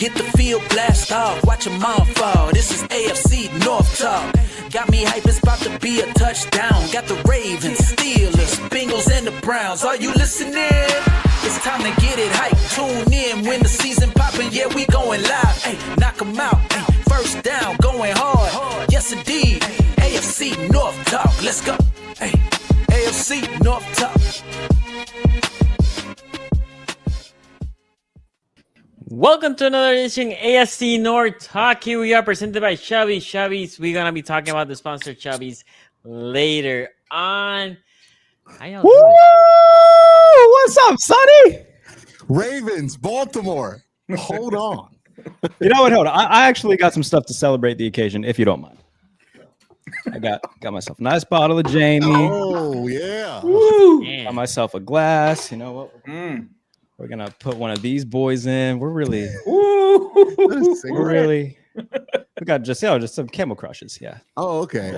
Get the field blast off, watch them all fall. This is AFC North talk. Got me hype, it's about to be a touchdown. Got the Ravens, Steelers, Bengals, and the Browns. Are you listening? It's time to get it hype. Tune in when the season poppin'. Yeah, we going live. Hey, knock 'em out. Ay, first down, going hard. Yes, indeed. AFC North talk. Let's go. Hey, AFC North talk. Welcome to another edition of AFC North Talk. Here we are, presented by Chubby's. We're going to be talking about the sponsor Chubby's later on. How y'all doing? Woo! What's up, Sonny? Ravens, Baltimore. Hold on. You know what? Hold on. I actually got some stuff to celebrate the occasion, if you don't mind. I got myself a nice bottle of Jamie. Oh, yeah. Got myself a glass. You know what? We're going to put one of these boys in. We got just some Camel Crushes. Yeah. Oh, okay.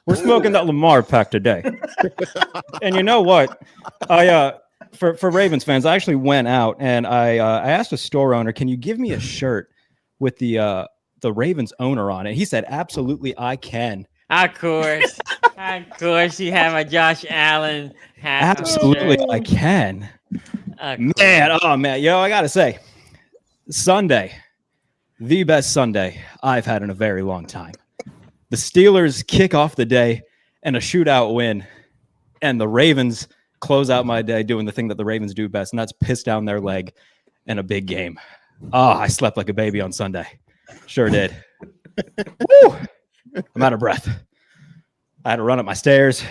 We're smoking that Lamar pack today. And you know what? For Ravens fans, I actually went out and I asked a store owner, can you give me a shirt with the Ravens owner on it? He said, absolutely, I can. Of course. You have a Josh Allen hat. Absolutely, I can. Man, yo, I gotta say, Sunday, the best Sunday I've had in a very long time. The Steelers kick off the day and a shootout win, and the Ravens close out my day doing the thing that the Ravens do best, and that's piss down their leg in a big game. I slept like a baby on Sunday. Sure did. Woo! I'm out of breath. I had to run up my stairs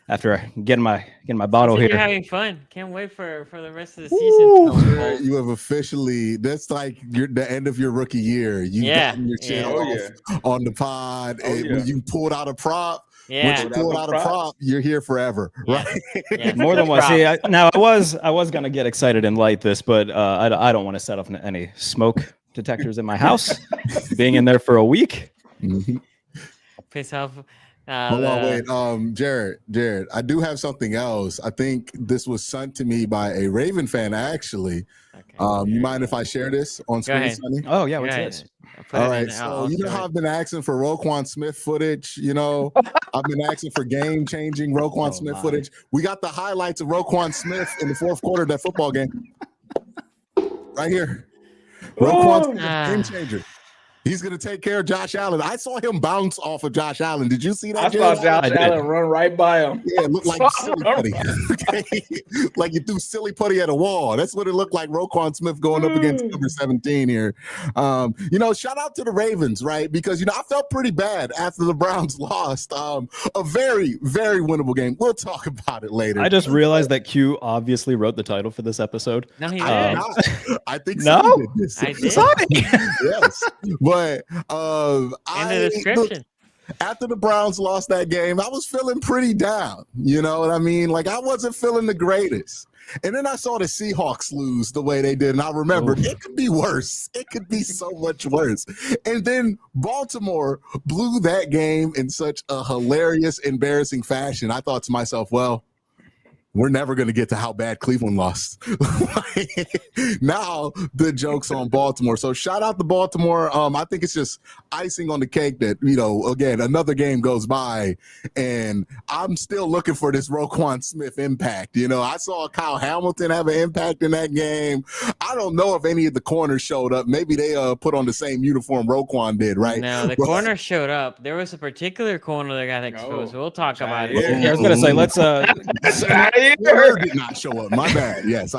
after getting my bottle here. You're having fun. Can't wait for the rest of the season. You have officially, that's like the end of your rookie year. You've gotten your chin off on the pod. When you pulled out a prop, once you pulled out a prop, you're here forever, right? Yeah. More than once. See, I was gonna get excited and light this, but I don't want to set off any smoke detectors in my house. Being in there for a week. Mm-hmm. Piss off. Hold on, wait. Jared, I do have something else. I think this was sent to me by a Raven fan, actually. Okay. You mind if I share this on screen, Sonny? Oh, yeah, what's this? All right, so you know how I've been asking for Roquan Smith footage, you know? I've been asking for game-changing Roquan Smith footage. We got the highlights of Roquan Smith in the fourth quarter of that football game. Right here. Roquan Smith, game-changer. He's going to take care of Josh Allen. I saw him bounce off of Josh Allen. Did you see that? I saw Josh Allen run right by him. Yeah, it looked like silly putty. Okay? Like you threw silly putty at a wall. That's what it looked like. Roquan Smith going up against number 17 here. Shout out to the Ravens, right? Because, I felt pretty bad after the Browns lost. A very, very winnable game. We'll talk about it later. I just realized that Q obviously wrote the title for this episode. No, he did. I think so. Did this. I did. Sonic. Yes. But in the description. After the Browns lost that game, I was feeling pretty down. You know what I mean? Like I wasn't feeling the greatest. And then I saw the Seahawks lose the way they did. And I remembered it could be worse. It could be so much worse. And then Baltimore blew that game in such a hilarious, embarrassing fashion. I thought to myself, well, we're never going to get to how bad Cleveland lost. Now the joke's on Baltimore. So shout out to Baltimore. I think it's just icing on the cake that, again, another game goes by and I'm still looking for this Roquan Smith impact. I saw Kyle Hamilton have an impact in that game. I don't know if any of the corners showed up. Maybe they put on the same uniform Roquan did, right? No, the corner showed up. There was a particular corner that got exposed. We'll talk about it. Yeah, I was going to say, let's Word did not show up. My bad. Yes.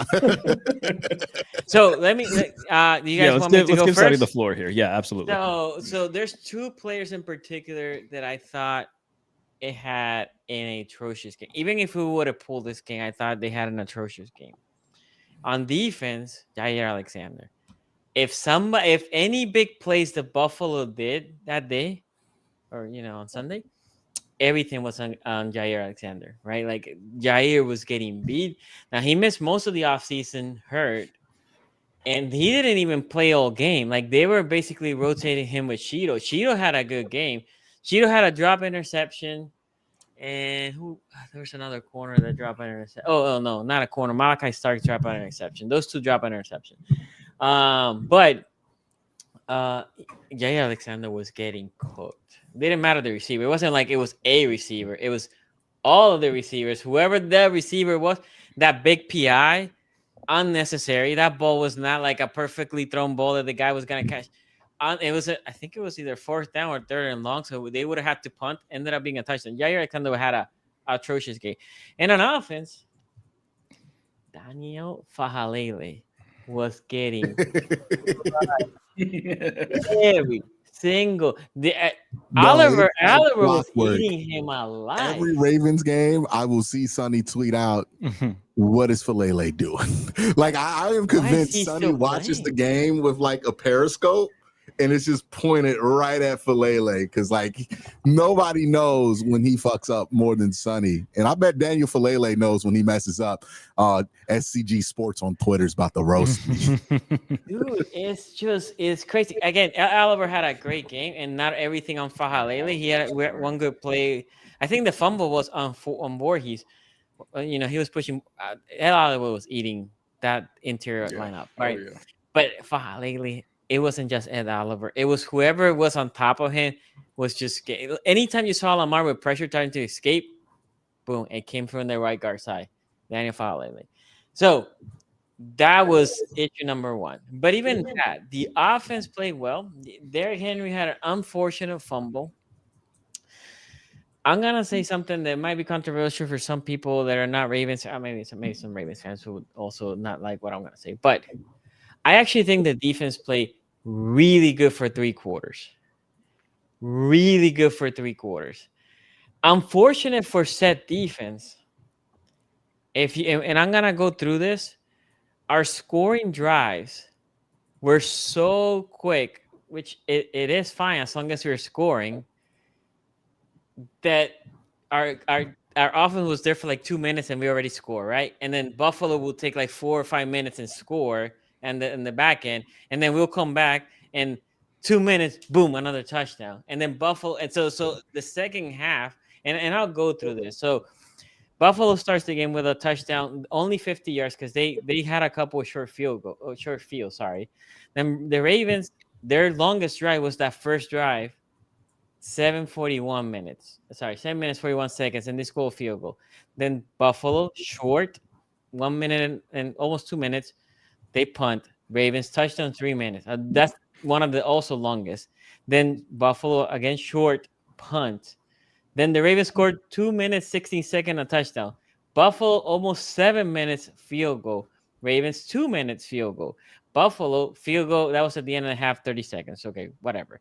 So let me. You guys want me to go give first? Sonny the floor here. Yeah, absolutely. So there's two players in particular that I thought it had an atrocious game. Even if we would have pulled this game, I thought they had an atrocious game. On defense, Jair Alexander. If any big plays the Buffalo did that day, or on Sunday, everything was on Jair Alexander, right? Like Jair was getting beat. Now he missed most of the offseason hurt, and he didn't even play all game. Like they were basically rotating him with Cheeto. Cheeto had a good game. Cheeto had a drop interception, and there was another corner that dropped an interception. Oh no, not a corner. Malachi Stark dropped an interception. Those two drop an interception. But Jay Alexander was getting cooked. Didn't matter the receiver. It wasn't like it was a receiver. It was all of the receivers. Whoever the receiver was, that big PI, unnecessary. That ball was not like a perfectly thrown ball that the guy was gonna catch. It was, I think it was either fourth down or third and long, so they would have had to punt. Ended up being a touchdown. Jair Alexander had a atrocious game. And on offense, Daniel Fahalele was getting every single. Oliver was eating him alive. Every Ravens game, I will see Sonny tweet out, "What is Falele doing?" Like I am convinced Sonny watches the game with like a periscope, and it's just pointed right at Falele because like nobody knows when he fucks up more than Sonny, and I bet Daniel Falele knows when he messes up. SCG Sports on Twitter is about to roast me. Dude, it's crazy. Again, Oliver had a great game, and not everything on Fahalele. He had one good play. I think the fumble was on Voorhees. He was pushing. Oliver was eating that interior lineup, right? Oh, yeah. But Fahalele, it wasn't just Ed Oliver. It was whoever was on top of him was just anytime you saw Lamar with pressure trying to escape, boom, it came from the right guard side. Daniel Fahalele. So that was issue number one. But even that, the offense played well. Derrick Henry had an unfortunate fumble. I'm gonna say something that might be controversial for some people that are not Ravens. Maybe some Ravens fans who would also not like what I'm gonna say. But I actually think the defense played really good for 3 quarters. Really good for 3 quarters. Unfortunate for set defense. And I'm gonna go through this, our scoring drives were so quick, which it is fine as long as we're scoring, that our offense was there for like 2 minutes and we already score, right? And then Buffalo will take like 4 or 5 minutes and score, and in the back end, and then we'll come back and 2 minutes, boom, another touchdown, and then Buffalo. And so the second half, and I'll go through this. So Buffalo starts the game with a touchdown, only 50 yards because they had a couple of short fields. Then the Ravens, their longest drive was that first drive, 7 minutes, 41 seconds, and they score a field goal. Then Buffalo, short, 1 minute and almost 2 minutes, they punt. Ravens touchdown, 3 minutes. That's one of the also longest. Then Buffalo again, short, punt. Then the Ravens scored 2 minutes, 16 seconds, a touchdown. Buffalo, almost 7 minutes, field goal. Ravens, 2 minutes, field goal. Buffalo, field goal, that was at the end of the half, 30 seconds. Okay, whatever.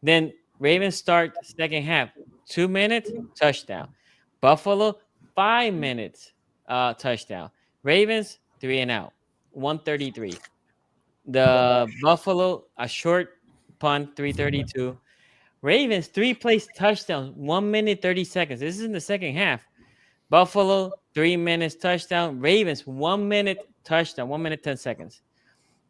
Then Ravens start second half, 2 minutes, touchdown. Buffalo, 5 minutes, touchdown. Ravens, 3 and out, 133. The Buffalo, a short punt, 332. Ravens, 3 plays touchdown, 1 minute, 30 seconds. This is in the second half. Buffalo, 3 minutes, touchdown. Ravens, 1 minute, touchdown, 1 minute, 10 seconds.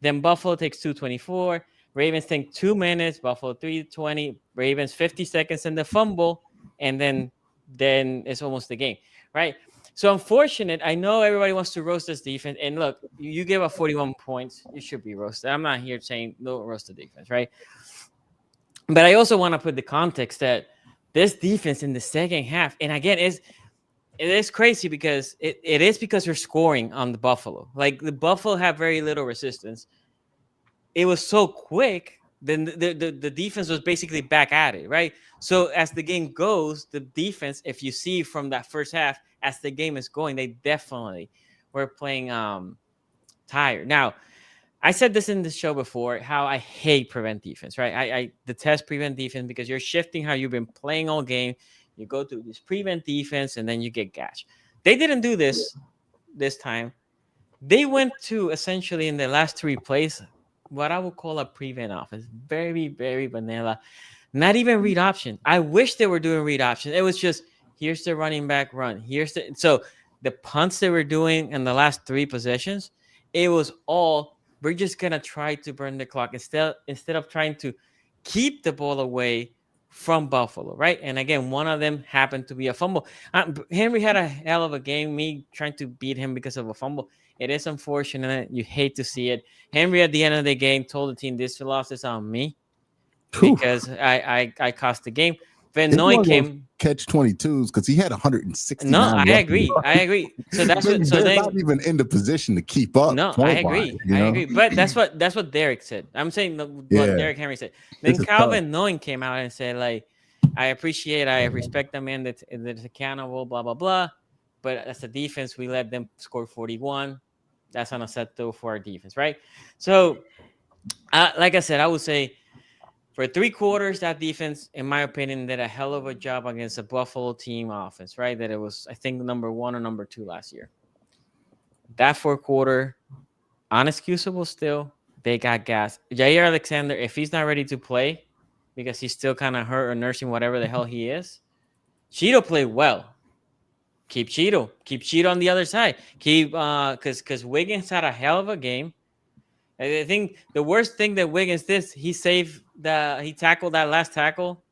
Then Buffalo takes 2:24. Ravens take 2 minutes. Buffalo, 3:20. Ravens, 50 seconds in the fumble. And then it's almost the game, right? So unfortunate. I know everybody wants to roast this defense. And look, you give up 41 points. You should be roasted. I'm not here saying don't roast the defense, right? But I also want to put the context that this defense in the second half, and again, it is crazy because it is because we're scoring on the Buffalo. Like the Buffalo have very little resistance. It was so quick, then the defense was basically back at it, right? So as the game goes, the defense, if you see from that first half, as the game is going, they definitely were playing tired. Now, I said this in the show before, how I hate prevent defense, right? I detest prevent defense because you're shifting how you've been playing all game. You go through this prevent defense and then you get gashed. They didn't do this time. They went to essentially in the last 3 plays, what I would call a prevent offense. Very, very vanilla. Not even read option. I wish they were doing read option. It was just, here's the running back run. So the punts they were doing in the last 3 possessions, it was all, we're just going to try to burn the clock instead of trying to keep the ball away from Buffalo, right? And again, one of them happened to be a fumble. Henry had a hell of a game. Me trying to beat him because of a fumble. It is unfortunate. You hate to see it. Henry at the end of the game told the team, "This loss is on me because I cost the game." Van Noy came catch 22s because he had 169. No, I agree. So that's what. So they're then, not even in the position to keep up. no, I agree. I agree. But that's what Derek said. I'm saying what Derek Henry said. Then Calvin Noy came out and said, like, I respect the man that's accountable, blah blah blah. But as a defense, we let them score 41. That's unacceptable for our defense, right? So, like I said, I would say, for 3 quarters, that defense, in my opinion, did a hell of a job against a Buffalo team offense, right? That it was, I think, number 1 or number 2 last year. That 4th quarter, unexcusable still. They got gas. Jair Alexander, if he's not ready to play because he's still kind of hurt or nursing whatever the hell he is, Cheeto played well. Keep Cheeto on the other side. Because Wiggins had a hell of a game. I think the worst thing that Wiggins did, he tackled that last tackle,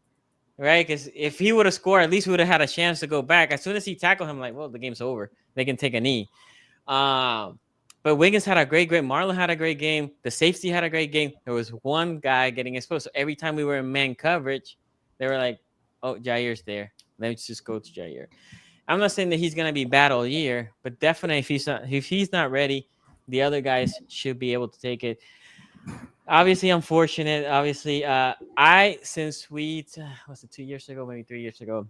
right? Because if he would have scored, at least we would have had a chance to go back. As soon as he tackled him, like, well, the game's over. They can take a knee. But Wiggins had a great game. Marlon had a great game. The safety had a great game. There was one guy getting exposed. So every time we were in man coverage, they were like, oh, Jair's there. Let's just go to Jair. I'm not saying that he's going to be bad all year, but definitely if he's not ready, the other guys should be able to take it. Obviously, unfortunate. Obviously, since was it 2 years ago, maybe 3 years ago,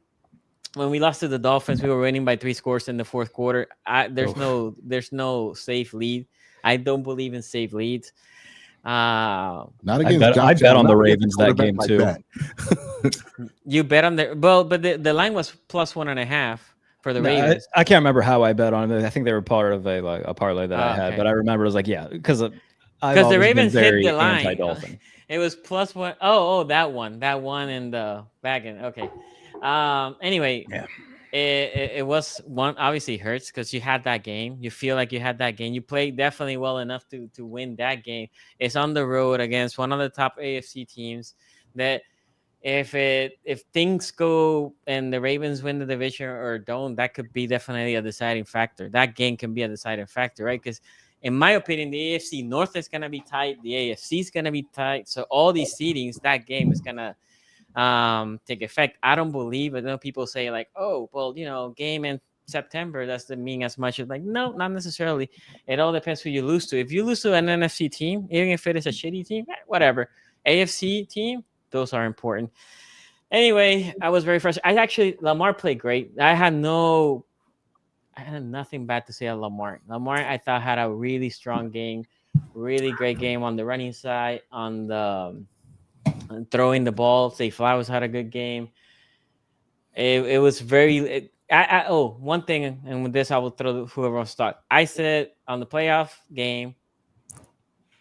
when we lost to the Dolphins, we were winning by 3 scores in the 4th quarter. There's no safe lead. I don't believe in safe leads. Not against I bet on the Ravens that game too. You bet on but the line was +1.5. For the Ravens. I can't remember how I bet on it. I think they were part of a parlay that I had, but I remember it was like, because the Ravens hit the line. It was +1. Oh, that one in the back end. Okay. Anyway, it was one. Obviously hurts because you had that game. You feel like you had that game. You played definitely well enough to win that game. It's on the road against one of the top AFC teams that. If things go and the Ravens win the division or don't, that could be definitely a deciding factor. That game can be a deciding factor, right? Because in my opinion, the AFC North is going to be tight. The AFC is going to be tight. So all these seedings, that game is going to take effect. I don't believe it. I know people say like, oh, well, game in September doesn't mean as much. As like, no, not necessarily. It all depends who you lose to. If you lose to an NFC team, even if it is a shitty team, whatever. AFC team, those are important. Anyway, I was very frustrated. Lamar played great. I had nothing bad to say about Lamar. Lamar, I thought, had a really strong game, really great game on the running side, on the throwing the ball. Zay Flowers had a good game. It was very. One thing, and with this, I will throw whoever wants to talk. I said on the playoff game,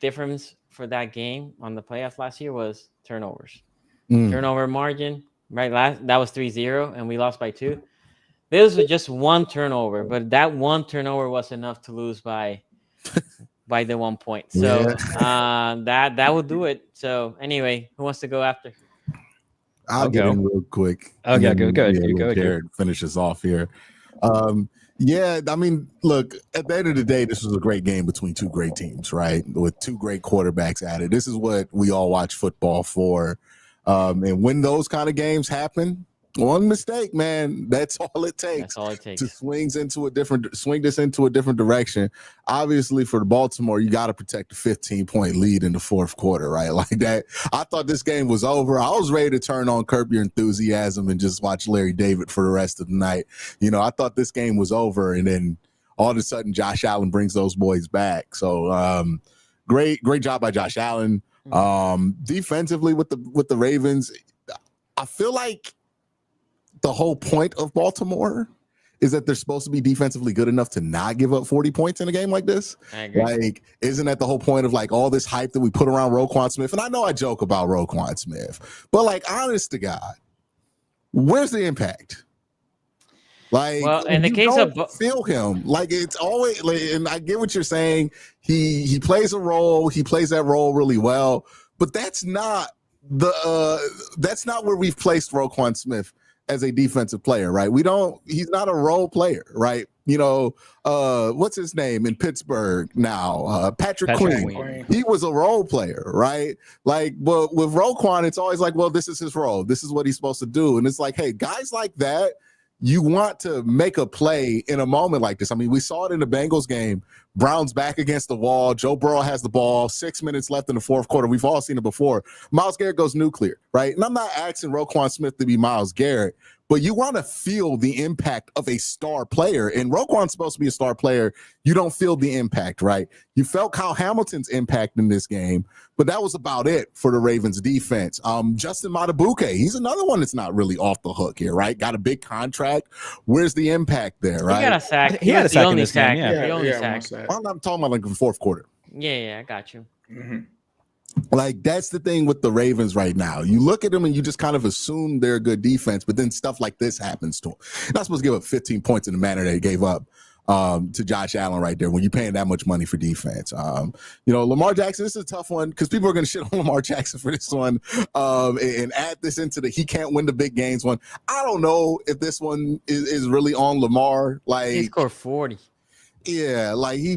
difference for that game on the playoff last year was turnovers. Turnover margin, right? That was 3-0, and we lost by 2. This was just one turnover, but that one turnover was enough to lose by the 1 point. So that would do it. So anyway, who wants to go after? I'll get in real quick. Okay, go. Jared, finish us off here. I mean, look, at the end of the day, this was a great game between 2 great teams, right? With 2 great quarterbacks at it. This is what we all watch football for. And when those kind of games happen, one mistake, man, that's all it takes. That's all it takes to swing this into a different direction. Obviously, for the Baltimore, you got to protect a 15-point lead in the 4th quarter, right? Like that. I thought this game was over. I was ready to turn on Curb Your Enthusiasm and just watch Larry David for the rest of the night. I thought this game was over, and then all of a sudden, Josh Allen brings those boys back. So, great job by Josh Allen. Defensively with the Ravens, I feel like the whole point of Baltimore is that they're supposed to be defensively good enough to not give up 40 points in a game like this. I agree. Like, isn't that the whole point of like all this hype that we put around Roquan Smith? And I know I joke about Roquan Smith, but like, honest to God, where's the impact? Like, well, in the case of feel him, like it's always, like, and I get what you're saying. He plays a role. He plays that role really well, but that's not where we've placed Roquan Smith as a defensive player, right? He's not a role player, right? what's his name in Pittsburgh now? Patrick Queen. He was a role player, right? Like, but with Roquan, it's always like, well, this is his role. This is what he's supposed to do. And it's like, hey, guys like that, you want to make a play in a moment like this. I mean, we saw it in the Bengals game. Brown's back against the wall. Joe Burrow has the ball. 6 minutes left in the fourth quarter. We've all seen it before. Myles Garrett goes nuclear, right? And I'm not asking Roquan Smith to be Myles Garrett, but you want to feel the impact of a star player. And Roquan's supposed to be a star player. You don't feel the impact, right? You felt Kyle Hamilton's impact in this game, but that was about it for the Ravens defense. Justin Matabuke, he's another one that's not really off the hook here, right? Got a big contract. Where's the impact there, right? He got a sack. He had a sack in this sack. game, yeah. The only sack. I'm talking about like the fourth quarter. Yeah, I got you. Mm-hmm. Like, that's the thing with the Ravens right now. You look at them and you just kind of assume they're a good defense, but then stuff like this happens to them. You're not supposed to give up 15 points in the manner they gave up to Josh Allen right there when you're paying that much money for defense. Lamar Jackson, this is a tough one because people are going to shit on Lamar Jackson for this one and add this into the he can't win the big games one. I don't know if this one is really on Lamar. Like, he scored 40. Yeah, like he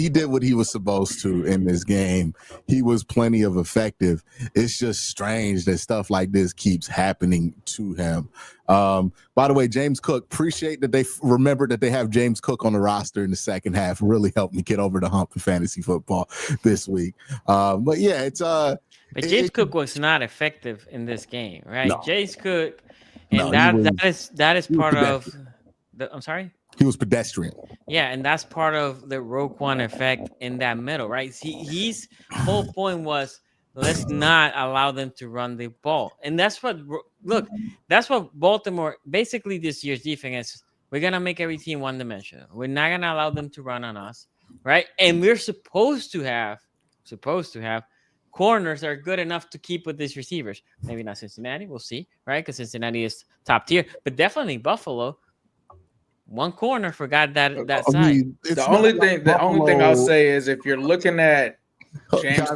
did what he was supposed to in this game. He was plenty of effective. It's just strange that stuff like this keeps happening to him. By the way, James Cook, appreciate that they remembered that they have James Cook on the roster in the second half. Really helped me get over the hump in fantasy football this week. But yeah, it's But James Cook was not effective in this game, right? No. James Cook, and that is part of the. I'm sorry. He was pedestrian. Yeah, and that's part of the Roquan effect in that middle, right? His whole point was let's not allow them to run the ball. And that's what Baltimore, basically this year's defense is. We're going to make every team one-dimensional. We're not going to allow them to run on us, right? And we're supposed to have corners that are good enough to keep with these receivers. Maybe not Cincinnati, we'll see, right? Because Cincinnati is top tier, but definitely Buffalo. One corner forgot that side. I mean, the only thing I'll say is if you're looking at James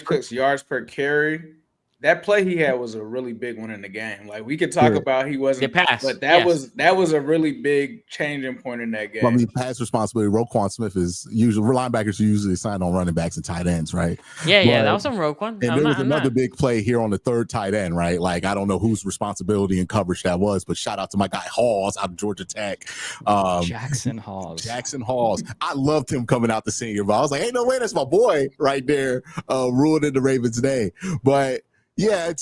Cook's yards per carry, that play he had was a really big one in the game. Like, we could talk about he wasn't the pass, but that was a really big changing point in that game. Well, I mean, pass responsibility. Roquan Smith is usually linebackers are usually assigned on running backs and tight ends, right? Yeah, that was some Roquan. And there was another big play here on the third tight end, right? Like, I don't know whose responsibility and coverage that was, but shout out to my guy Halls out of Georgia Tech. Jackson Halls. I loved him coming out the senior, but I was like, ain't no way, that's my boy right there, ruining the Ravens' day. But yeah,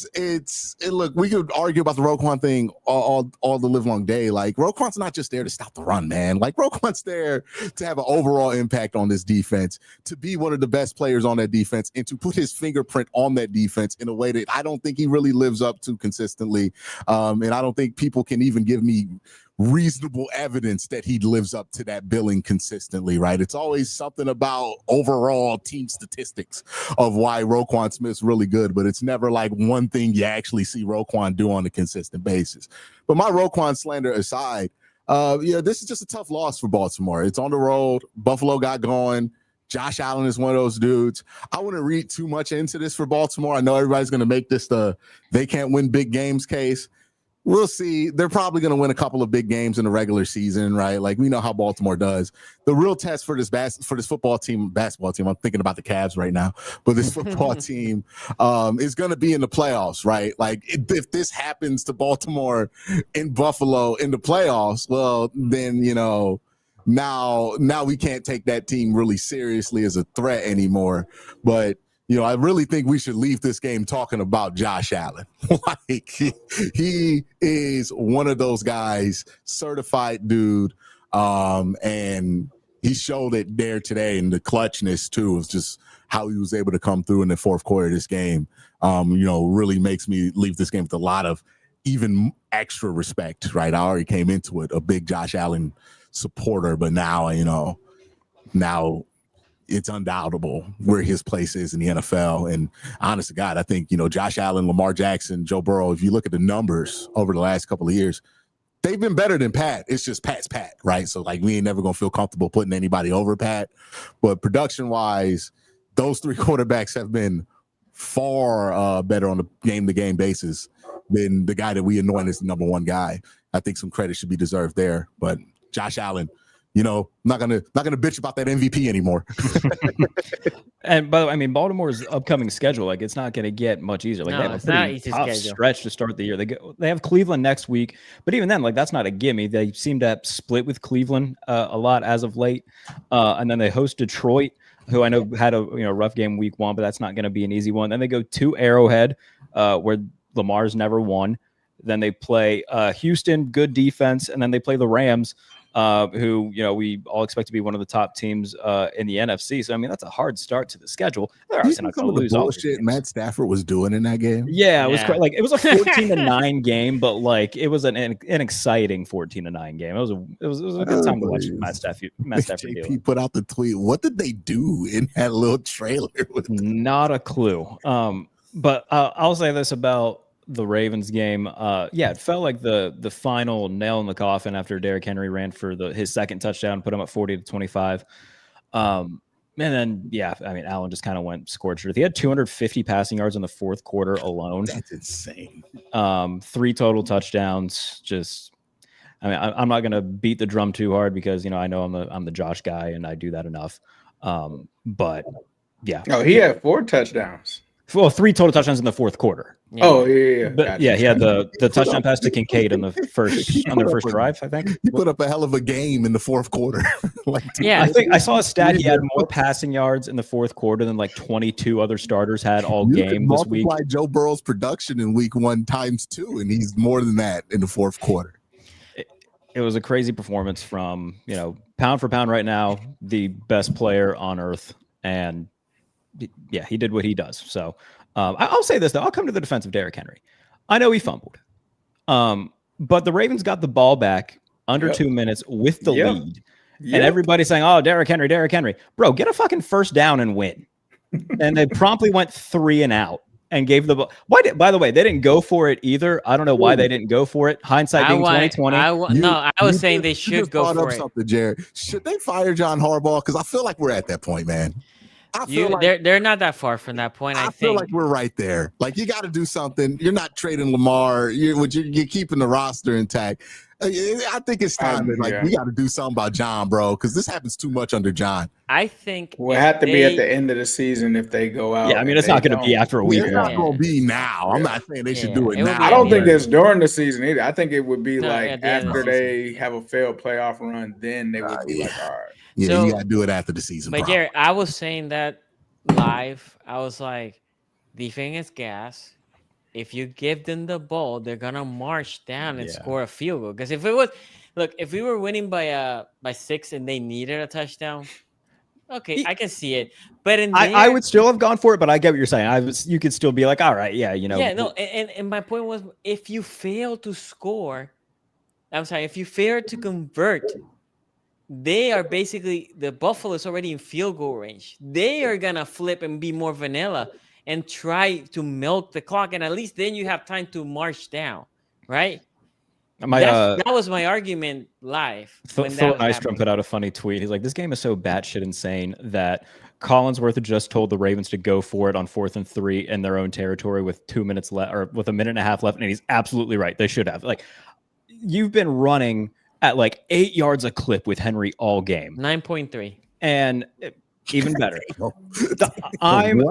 look, we could argue about the Roquan thing all the live long day. Like, Roquan's not just there to stop the run, man. Like, Roquan's there to have an overall impact on this defense, to be one of the best players on that defense, and to put his fingerprint on that defense in a way that I don't think he really lives up to consistently. And I don't think people can even give me reasonable evidence that he lives up to that billing consistently, right? It's always something about overall team statistics of why Roquan Smith's really good, but it's never like one thing you actually see Roquan do on a consistent basis. But my Roquan slander aside, this is just a tough loss for Baltimore. It's on the road. Buffalo got going. Josh Allen is one of those dudes. I wouldn't read too much into this for Baltimore. I know everybody's going to make this the they can't win big games case. We'll see. They're probably going to win a couple of big games in the regular season, right? Like, we know how Baltimore does. The real test for this basketball team, I'm thinking about the Cavs right now, but this football team is going to be in the playoffs, right? Like, if this happens to Baltimore in Buffalo in the playoffs, well, then, now we can't take that team really seriously as a threat anymore. But I really think we should leave this game talking about Josh Allen. Like, he is one of those guys, certified dude. And he showed it there today, and the clutchness too of just how he was able to come through in the fourth quarter of this game. Really makes me leave this game with a lot of even extra respect, right? I already came into it a big Josh Allen supporter, but now, it's undoubtable where his place is in the NFL. And honest to God, I think, Josh Allen, Lamar Jackson, Joe Burrow, if you look at the numbers over the last couple of years, they've been better than Pat. It's just Pat's Pat, right? So, like, we ain't never going to feel comfortable putting anybody over Pat. But production-wise, those three quarterbacks have been far better on a game-to-game basis than the guy that we anoint as the number one guy. I think some credit should be deserved there. But Josh Allen. You know, not gonna bitch about that MVP anymore. And by the way, I mean Baltimore's upcoming schedule, like it's not gonna get much easier. Like No, they have a it's not pretty easy tough schedule. stretch to start the year. They have Cleveland next week, but even then, like that's not a gimme. They seem to have split with Cleveland a lot as of late, and then they host Detroit, who I know had a rough game week 1, but that's not going to be an easy one. Then they go to Arrowhead, where Lamar's never won. Then they play Houston, good defense, and then they play the Rams, who we all expect to be one of the top teams in the NFC. So I mean that's a hard start to the schedule. They're obviously not going to lose all bullshit Matt Stafford was doing in that game. Yeah, it was like it was a 14-9 game, but like it was an exciting 14-9 game. It was a good time to watch Matt Stafford. JP put out the tweet. What did they do in that little trailer? Not a clue. But I'll say this about the Ravens game. It felt like the final nail in the coffin after Derrick Henry ran for his second touchdown, put him at 40-25. And then, I mean, Allen just kind of went scorched earth. He had 250 passing yards in the fourth quarter alone. That's insane. 3 total touchdowns. Just, I mean, I'm not going to beat the drum too hard because, I know I'm the Josh guy and I do that enough. But yeah. Oh, he had 4 touchdowns. Well, 3 total touchdowns in the fourth quarter. Yeah. Oh, yeah. But gotcha. He had the touchdown pass to Kincaid on their first drive, I think. He put up a hell of a game in the fourth quarter. I think I saw a stat. He had more passing yards in the fourth quarter than like 22 other starters had all game this week. Joe Burrow's production in week 1 times 2, and he's more than that in the fourth quarter. It was a crazy performance from, pound for pound right now, the best player on earth. And he did what he does. So I'll say this, though. I'll come to the defense of Derrick Henry. I know he fumbled. But the Ravens got the ball back under 2 minutes with the lead. And everybody's saying, oh, Derrick Henry. Bro, get a fucking first down and win. And they promptly went 3 and out and gave the ball. By the way, they didn't go for it either. I don't know why they didn't go for it. Hindsight being 2020. I was saying they should go for it. Jared. Should they fire John Harbaugh? Because I feel like we're at that point, man. They're not that far from that point. I feel like we're right there. Like you got to do something. You're not trading Lamar. You're keeping the roster intact. I think it's time. We got to do something about John, bro, because this happens too much under John. I think we'll have to be at the end of the season if they go out. Yeah, I mean it's not going to be after a week. It's not going to be now. I'm not saying they should do it now. I don't think it's during the season either. I think it would be after they have a failed playoff run, then they would be like, all right. Yeah, so, you got to do it after the season. But Jared, I was saying that live. I was like, defense is gas. If you give them the ball, they're gonna march down and score a field goal. Because if we were winning by 6 and they needed a touchdown, okay, I can see it. But I would still have gone for it. But I get what you're saying. You could still be like, all right, yeah. And my point was, if you fail to score, if you fail to convert. They are basically the Buffalo is already in field goal range. They are gonna flip and be more vanilla and try to milk the clock, and at least then you have time to march down, right? That was my argument live. Phil Nystrom put out a funny tweet. He's like, "This game is so batshit insane that Collinsworth just told the Ravens to go for it on 4th and 3 in their own territory with 2 minutes left, or with a minute and a half left." And he's absolutely right. They should have. Like, you've been running at like 8 yards a clip with Henry all game. 9.3. And even better. I'm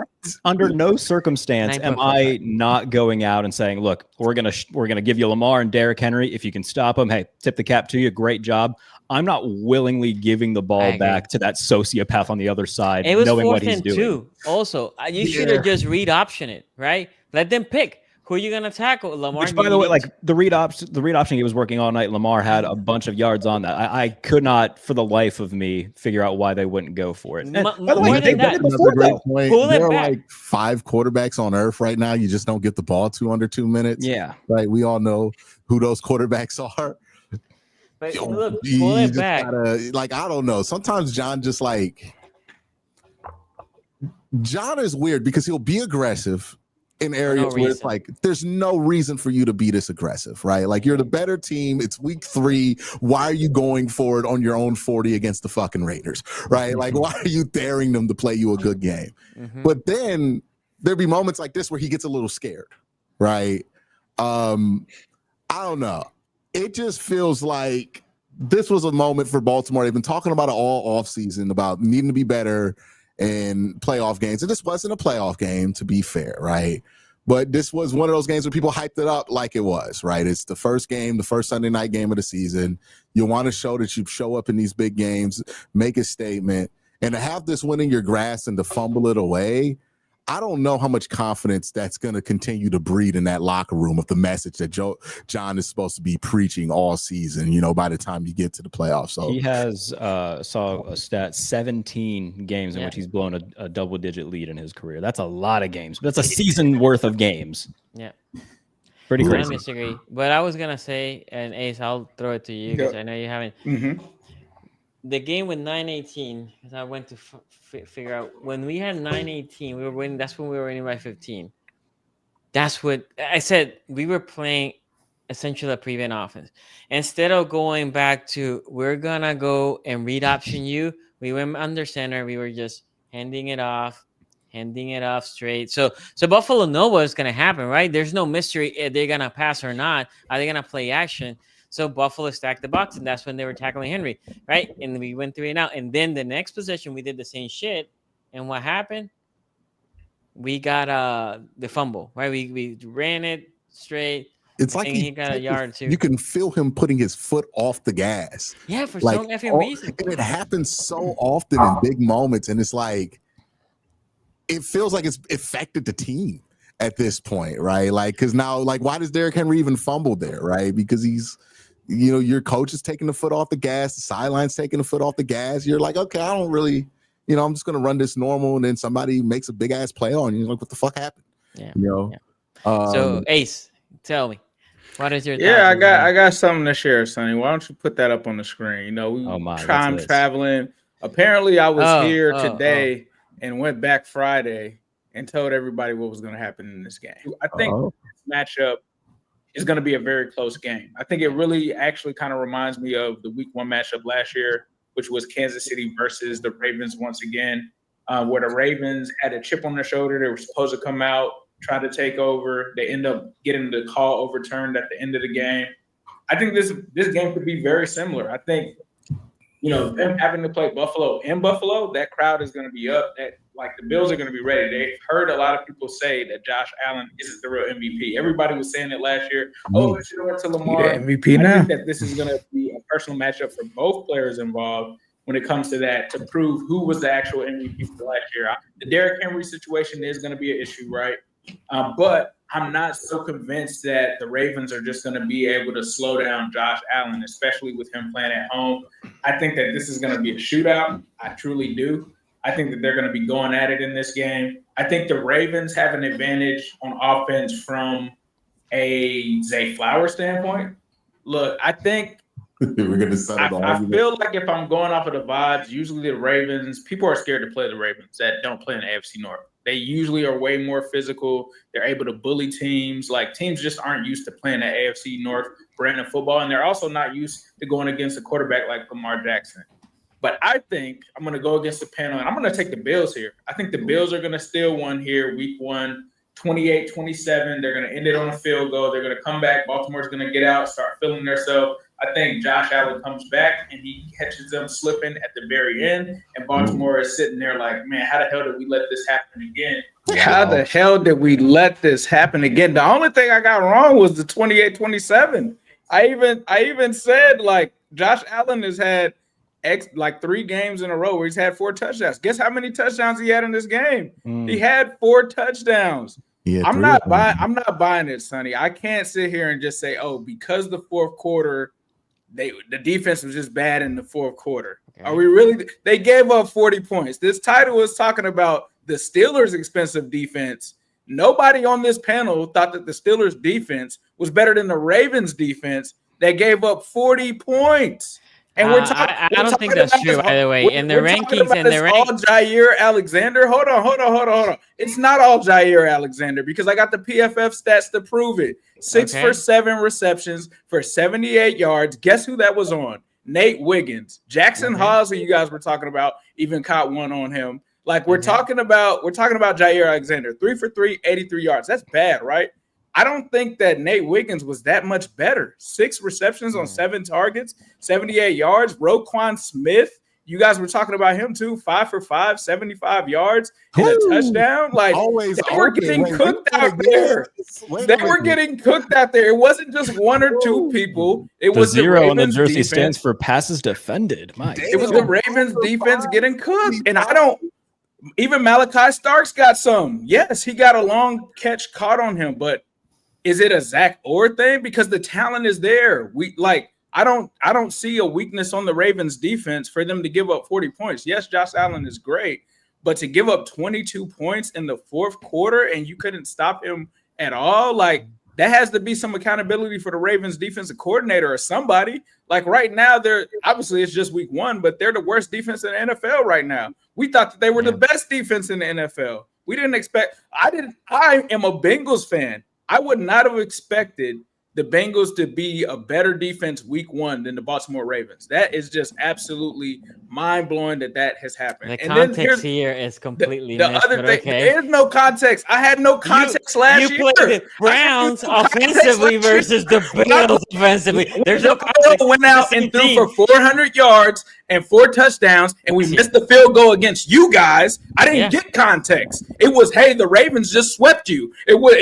under no circumstance am I not going out and saying, look, we're gonna give you Lamar and Derrick Henry. If you can stop them, hey, tip the cap to you. Great job. I'm not willingly giving the ball back to that sociopath on the other side, it was knowing what he's 4th and doing. 2. Also, you should have just read option it, right? Let them pick. Who are you going to tackle? Lamar. Which, by the way, like the read option he was working all night, Lamar had a bunch of yards on that. I could not, for the life of me, figure out why they wouldn't go for it. And, by the way, they did it before, though. There are like 5 quarterbacks on earth right now. You just don't get the ball to under 2 minutes. Yeah. Right. We all know who those quarterbacks are. But look, pull it back. I don't know. Sometimes John is weird because he'll be aggressive in areas where it's like there's no reason for you to be this aggressive, right? Like you're the better team. It's week 3. Why are you going for it on your own 40 against the fucking Raiders, right? Like why are you daring them to play you a good game? But then there'll be moments like this where he gets a little scared, right? I don't know. It just feels like this was a moment for Baltimore. They've been talking about it all offseason about needing to be better in playoff games. And this wasn't a playoff game, to be fair, right? But this was one of those games where people hyped it up like it was, right? It's the first game, the first Sunday night game of the season. You want to show that you show up in these big games, make a statement, and to have this win in your grasp and to fumble it away, I don't know how much confidence that's going to continue to breed in that locker room of the message that John is supposed to be preaching all season, by the time you get to the playoffs. So he has, saw a stat, 17 games in which he's blown a double-digit lead in his career. That's a lot of games. That's a season worth of games. Yeah. Pretty I crazy. don't disagree. But I was going to say, and Ace, I'll throw it to you because I know you haven't. Mm-hmm. The game with 9-18, because I went to figure out when we had 9-18, we were winning. That's when we were winning by 15. That's what I said. We were playing essentially a prevent offense. Instead of going back to we're gonna go and read option you, we went under center. We were just handing it off straight. So Buffalo know what's gonna happen, right? There's no mystery if they're gonna pass or not. Are they gonna play action? So Buffalo stacked the box, and that's when they were tackling Henry, right? And we went 3 and out. And then the next possession, we did the same shit. And what happened? We got the fumble, right? We ran it straight. It's like he got a yard too. You can feel him putting his foot off the gas. Yeah, for some effing reason. And it happens so often in big moments, and it's like it feels like it's affected the team at this point, right? Like, because now, like, why does Derrick Henry even fumble there, right? Because he's your coach is taking the foot off the gas, the sideline's taking the foot off the gas. You're like, okay, I don't really, I'm just going to run this normal. And then somebody makes a big ass play on you. You're like, what the fuck happened? Yeah. So Ace, tell me, what is your I got something to share, Sonny. Why don't you put that up on the screen? I'm traveling. Apparently I was here today and went back Friday and told everybody what was going to happen in this game. I think this matchup is going to be a very close game. I think it really actually kind of reminds me of the week 1 matchup last year, which was Kansas City versus the Ravens once again, where the Ravens had a chip on their shoulder. They were supposed to come out, try to take over. They end up getting the call overturned at the end of the game. I think this game could be very similar. I think, them having to play Buffalo in Buffalo, that crowd is going to be up. The Bills are going to be ready. They've heard a lot of people say that Josh Allen isn't the real MVP. Everybody was saying it last year. Oh, it should have went to Lamar. MVP now. I think that this is going to be a personal matchup for both players involved when it comes to that, to prove who was the actual MVP for last year. The Derrick Henry situation is going to be an issue, right? But I'm not so convinced that the Ravens are just going to be able to slow down Josh Allen, especially with him playing at home. I think that this is going to be a shootout. I truly do. I think that they're going to be going at it in this game. I think the Ravens have an advantage on offense from a Zay Flowers standpoint. Look, I think we're going to settle I feel like if I'm going off of the vibes, usually the Ravens, people are scared to play the Ravens that don't play in the AFC North. They usually are way more physical. They're able to bully teams. Like, teams just aren't used to playing the AFC North brand of football, and they're also not used to going against a quarterback like Lamar Jackson. But I think I'm going to go against the panel, and I'm going to take the Bills here. I think the Bills are going to steal one here, week 1, 28-27. They're going to end it on a field goal. They're going to come back. Baltimore's going to get out, start feeling themselves. I think Josh Allen comes back, and he catches them slipping at the very end, and Baltimore is sitting there like, man, how the hell did we let this happen again? How the hell did we let this happen again? The only thing I got wrong was the 28-27. I even said, like, Josh Allen has had 3 games in a row where he's had 4 touchdowns. Guess how many touchdowns he had in this game? He had 4 touchdowns. I'm not buying it, Sonny. I can't sit here and just say, oh, because the fourth quarter, the defense was just bad in the fourth quarter. Okay. Are we really? They gave up 40 points. This title is talking about the Steelers' expensive defense. Nobody on this panel thought that the Steelers' defense was better than the Ravens' defense that gave up 40 points. And I don't think that's true, by the way. In the rankings, all Jair Alexander. Hold on. It's not all Jair Alexander because I got the PFF stats to prove it. 6 for 7 receptions for 78 yards. Guess who that was on? Nate Wiggins. Jackson Hawes, who you guys were talking about, even caught one on him. Like we're talking about Jair Alexander. 3 for 3, 83 yards. That's bad, right? I don't think that Nate Wiggins was that much better. 6 receptions on 7 targets, 78 yards. Roquan Smith, you guys were talking about him too. 5 for 5, 75 yards and a touchdown. Like, always they were getting cooked out there. They were getting cooked out there. It wasn't just 1 or 2 people. It was the 0 on the Ravens jersey defense. stands for passes defended. It was the Ravens defense getting cooked. And I don't even Malachi Starks got some. Yes, he got a long catch caught on him, but is it a Zach Orr thing? Because the talent is there. I don't see a weakness on the Ravens defense for them to give up 40 points. Yes, Josh Allen is great, but to give up 22 points in the 4th quarter and you couldn't stop him at all, like, that has to be some accountability for the Ravens defensive coordinator or somebody. Like, right now, they're obviously it's just week 1, but they're the worst defense in the NFL right now. We thought that they were the best defense in the NFL. We didn't expect. I am a Bengals fan. I would not have expected the Bengals to be a better defense week 1 than the Baltimore Ravens. That is just absolutely mind-blowing that has happened. The and context here is completely the missed, other thing. okay. There's no context. I had no context last year. You played the Browns offensively versus the Bills offensively. There's no context. Went out and threw for 400 yards and 4 touchdowns, and we missed the field goal against you guys. I didn't get context. It was, hey, the Ravens just swept you. It was,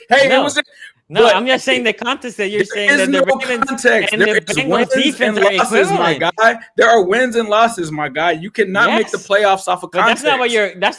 hey, it was. No, I'm just saying the context that you're saying that the Ravens context. and There the is Bengals wins defense and are losses, my equivalent. guy. There are wins and losses, my guy. You cannot make the playoffs off of But context. that's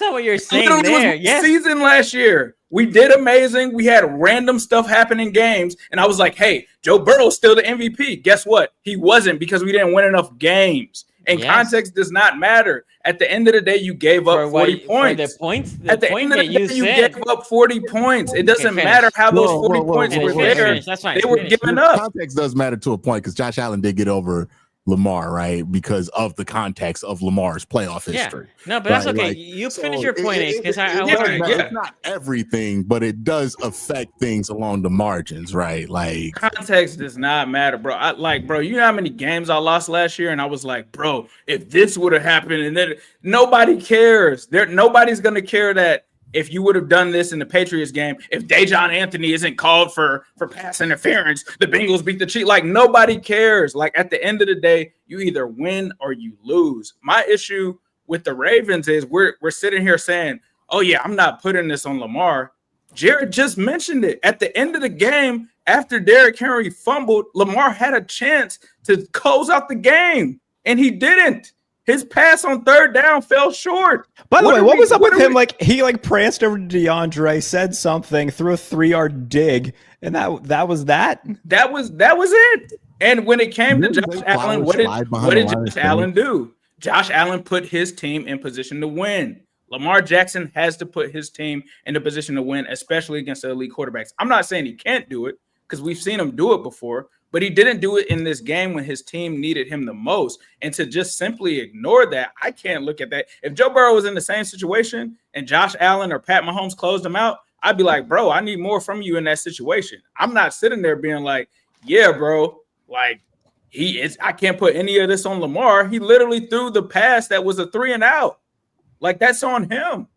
not what you're saying Literally, there. it was Yes. season last year. We did amazing. We had random stuff happen in games, and I was like, "Hey, Joe Burrow's still the MVP." Guess what? He wasn't because we didn't win enough games. And context does not matter. At the end of the day, you gave up 40 points. At the end of the day, you gave up 40 points. It doesn't matter how those 40 points were there. That's fine. They were given up. Context does matter to a point because Josh Allen did get over Lamar, right? Because of the context of Lamar's playoff history. No, but that's okay. Like, you finish your point, because it's not everything, but it does affect things along the margins, right? Like, context does not matter, bro. Bro, you know how many games I lost last year, and I was like, bro, if this would have happened, and then nobody cares. Nobody's gonna care that if you would have done this in the Patriots game, if Dejon Anthony isn't called for pass interference, the Bengals beat the Chiefs. Like, nobody cares. Like, at the end of the day, you either win or you lose. My issue with the Ravens is we're sitting here saying, oh, yeah, I'm not putting this on Lamar. Jared just mentioned it. At the end of the game, after Derrick Henry fumbled, Lamar had a chance to close out the game, and he didn't. His pass on 3rd down fell short. By the way, what was up with him? Like, he pranced over to DeAndre, said something, threw a 3-yard dig, and that was that. That was it. And when it came to Josh Allen, what did Josh Allen do? Josh Allen put his team in position to win. Lamar Jackson has to put his team in a position to win, especially against the elite quarterbacks. I'm not saying he can't do it because we've seen him do it before, but he didn't do it in this game when his team needed him the most. And to just simply ignore that, I can't look at that. If Joe Burrow was in the same situation and Josh Allen or Pat Mahomes closed him out, I'd be like, bro, I need more from you in that situation. I'm not sitting there being like, yeah, bro, like I can't put any of this on Lamar. He literally threw the pass that was a 3-and-out. Like, that's on him.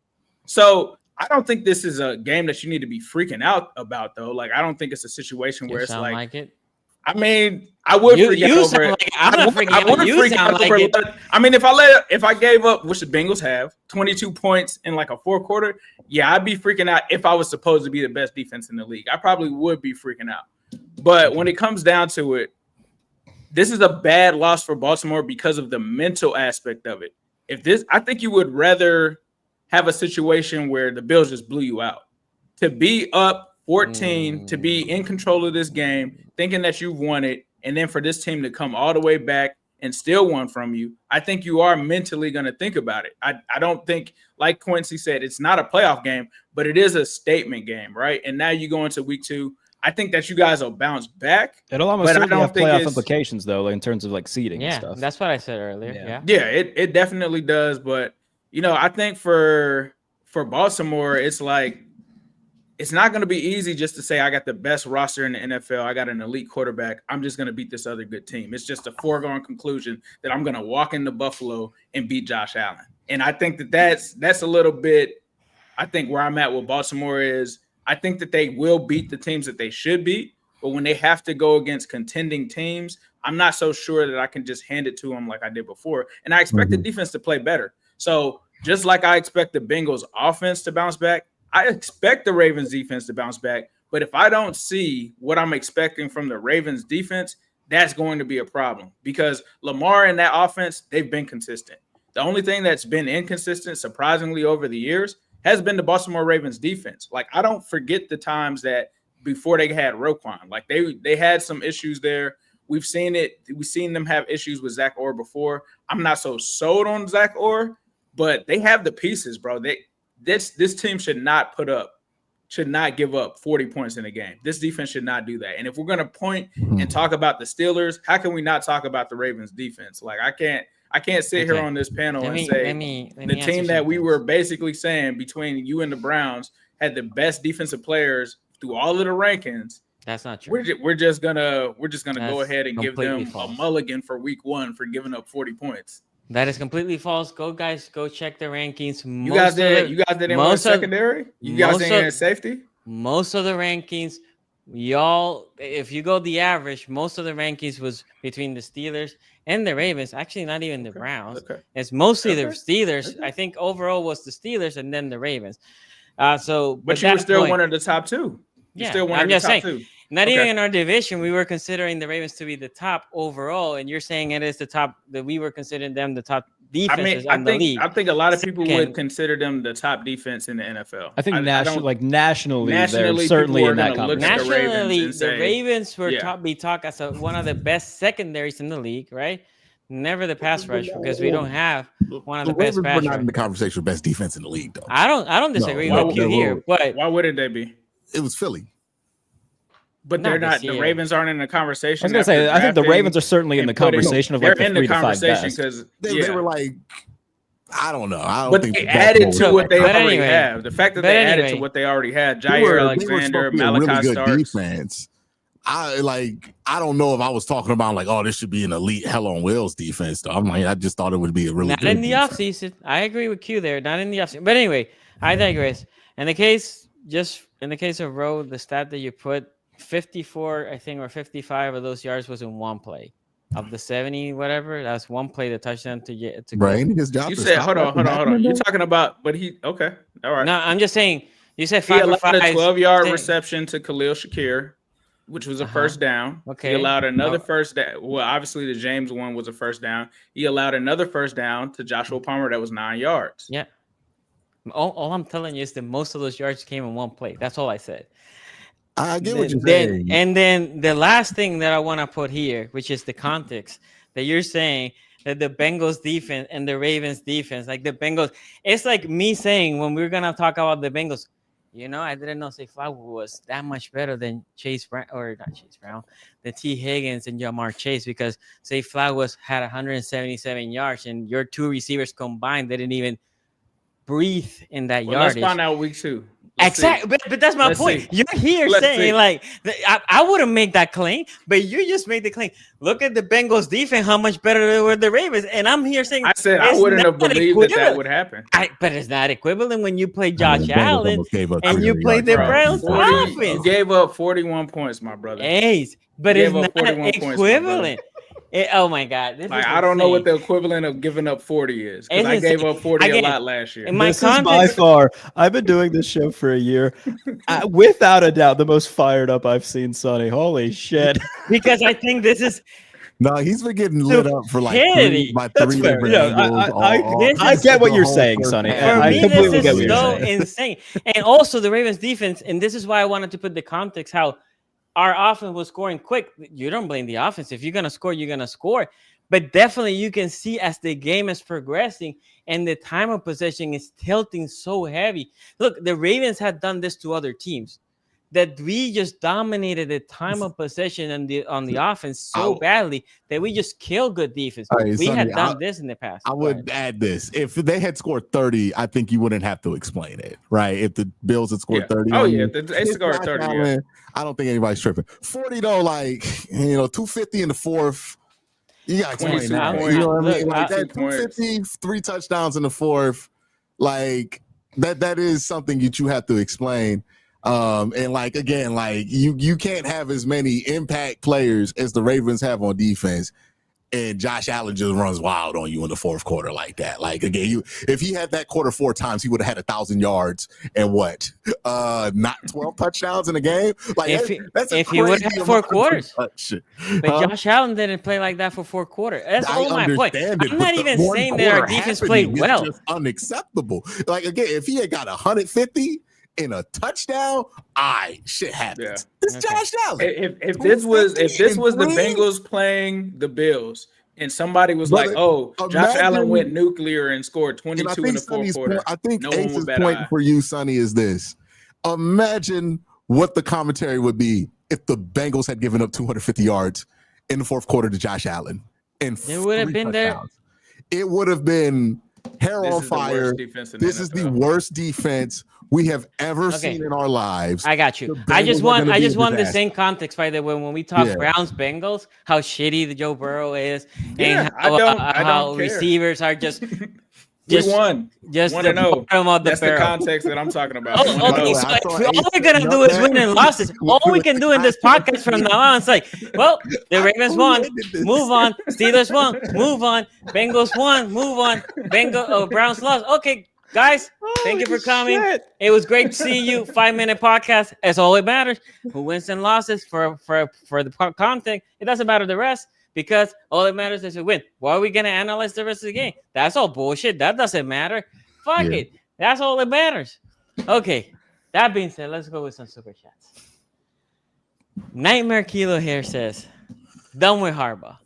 So I don't think this is a game that you need to be freaking out about, though. Like, I don't think it's a situation where it's like it. I mean, I would forget over it. I'm not freaking out. You sound like it. I mean, if I gave up, which the Bengals have, 22 points in like a 4th quarter, yeah, I'd be freaking out if I was supposed to be the best defense in the league. I probably would be freaking out. But when it comes down to it, this is a bad loss for Baltimore because of the mental aspect of it. I think you would rather have a situation where the Bills just blew you out. To be up 14, to be in control of this game, thinking that you've won it, and then for this team to come all the way back and steal one from you, I think you are mentally going to think about it. I don't think, like Quincy said, it's not a playoff game, but it is a statement game, right? And now you go into week 2. I think that you guys will bounce back. It'll almost certainly have playoff implications, though, in terms of like seeding and stuff. That's what I said earlier. Yeah, it definitely does. But, I think for Baltimore, it's like, it's not going to be easy just to say I got the best roster in the NFL. I got an elite quarterback. I'm just going to beat this other good team. It's just a foregone conclusion that I'm going to walk into Buffalo and beat Josh Allen. And I think that's a little bit, I think where I'm at with Baltimore is I think that they will beat the teams that they should beat. But when they have to go against contending teams, I'm not so sure that I can just hand it to them like I did before. And I expect the defense to play better. So just like I expect the Bengals offense to bounce back, I expect the Ravens defense to bounce back. But if I don't see what I'm expecting from the Ravens defense, that's going to be a problem because Lamar and that offense, they've been consistent. The only thing that's been inconsistent, surprisingly, over the years has been the Baltimore Ravens defense. Like, I don't forget the times that before they had Roquan, like they had some issues there. We've seen it. We've seen them have issues with Zach Orr before. I'm not so sold on Zach Orr, but they have the pieces, bro. This team should not give up 40 points in a game. This defense should not do that. And if we're going to point and talk about the Steelers, how can we not talk about the Ravens defense? Like, I can't sit here on this panel and say the team that we were basically saying between you and the Browns had the best defensive players through all of the rankings. That's not true. We're just gonna go ahead and give them a mulligan for week 1 for giving up 40 points. That is completely false. Go check the rankings. You guys didn't win secondary? You guys didn't win safety? Most of the rankings, y'all, if you go the average, most of the rankings was between the Steelers and the Ravens. Actually, not even the Browns. Okay. It's mostly the Steelers. Okay. I think overall was the Steelers and then the Ravens. But you were still one of the top two. I'm just saying, not even in our division, we were considering the Ravens to be the top overall, and you're saying it is the top, that we were considering them the top defenses in the league. I think a lot of people would consider them the top defense in the NFL. I think nationally, they're certainly in that conversation. Nationally, the Ravens were talked as one of the best secondaries in the league, right? Never the pass rush because we don't have one of the best pass rush. We're not in the conversation of best defense in the league, though. I don't disagree with you here, but why wouldn't they be? It was Philly. But they're not. The Ravens aren't in the conversation. I was gonna say, I think the Ravens are certainly in the conversation of like the 3 to 5 best. Because they were like, I don't know. But they added to what they already have. The fact that they added to what they already had, Jair Alexander, Malachi Starks. Defense. I don't know if I was talking about like, oh, this should be an elite hell on wheels defense. Though. I'm like, I just thought it would be a really not in the offseason. I agree with Q there. Not in the offseason. But anyway, I digress. In the case of Rowe, the stat that you put, 54, I think, or 55 of those yards was in one play. Of the 70, whatever, that's one play, the touchdown to get to Brain. His job. You said, hold on. You're talking about, but okay, all right. No, I'm just saying. You said 5 he allowed a 12-yard reception to Khalil Shakir, which was a first down. Okay. He allowed another first down. Well, obviously the James one was a first down. He allowed another first down to Joshua Palmer that was 9 yards. Yeah. All I'm telling you is that most of those yards came in one play. That's all I said. I get what you're saying. And then the last thing that I want to put here, which is the context that you're saying that the Bengals defense and the Ravens defense, like the Bengals, it's like me saying when we're going to talk about the Bengals, I didn't know Zay Flowers was that much better than the T. Higgins and Lamar Chase, because Zay Flowers had 177 yards and your two receivers combined, they didn't even breathe in that yardage. Let's find out week 2. Exactly, but that's my point. You're here saying like I wouldn't make that claim, but you just made the claim. Look at the Bengals defense, how much better they were the Ravens, and I'm here saying I said I wouldn't have believed that would happen. But it's not equivalent when you play Josh Allen and you play the Browns offense. You gave up 41 points, my brother. But it's not equivalent. Oh my God! I don't know what the equivalent of giving up 40 is, because I gave up 40 a lot last year. This is by far. I've been doing this show for a year, without a doubt, the most fired up I've seen Sonny. Holy shit! Because I think this is. No, he's been getting lit up for like 3 different angles. I get what you're saying, Sonny. For me, this is so insane. And also the Ravens defense, and this is why I wanted to put the context how our offense was scoring quick. You don't blame the offense. If you're going to score, you're going to score. But definitely you can see as the game is progressing and the time of possession is tilting so heavy. Look, the Ravens had done this to other teams, that we just dominated the time of possession on the offense so badly that we just killed good defense. Right, we had done this in the past. I would add this. If they had scored 30, I think you wouldn't have to explain it, right? If the Bills had scored 30. Oh, yeah. They scored 30. Yeah. I don't think anybody's tripping. 40, though, 250 in the fourth. You got to explain that. You know what I mean? Like that 250, 3 touchdowns in the fourth, like that is something that you have to explain. And like again, like you can't have as many impact players as the Ravens have on defense. And Josh Allen just runs wild on you in the fourth quarter like that. Like again, if he had that quarter 4 times, he would have had 1,000 yards and not 12 touchdowns in a game. Like if he would have 4 quarters, but Josh Allen didn't play like that for 4 quarters. That's all my point. I'm not even saying that our defense played well. It's just unacceptable. Like again, if he had got 150 in a touchdown, shit happens. It's Josh Allen. If this was the Bengals playing the Bills, and somebody was like, "Oh, Josh Allen went nuclear and scored 22 in the fourth quarter," I think Ace's point for you, Sonny, is this: imagine what the commentary would be if the Bengals had given up 250 yards in the fourth quarter to Josh Allen, and it would have been there. It would have been hair on fire. This is the worst defense we have ever seen in our lives. I got you. I just want the same context, by the way, when we talk Browns Bengals, how shitty the Joe Burrow is, and how receivers are just we won. Just want to know. That's the context that I'm talking about. Okay, so all we're gonna do is win and losses. All we can do in this podcast from now on is like, well, the Ravens won, move on. Steelers won, move on. Bengals won, move on. Browns lost. Okay. Guys, thank you for coming. Shit. It was great to see you. 5-minute podcast. That's all it matters. Who wins and losses for the content. It doesn't matter the rest because all it matters is to win. Why are we going to analyze the rest of the game? That's all bullshit. That doesn't matter. Fuck it. That's all that matters. Okay. That being said, let's go with some super chats. Nightmare Kilo here says, done with Harbaugh.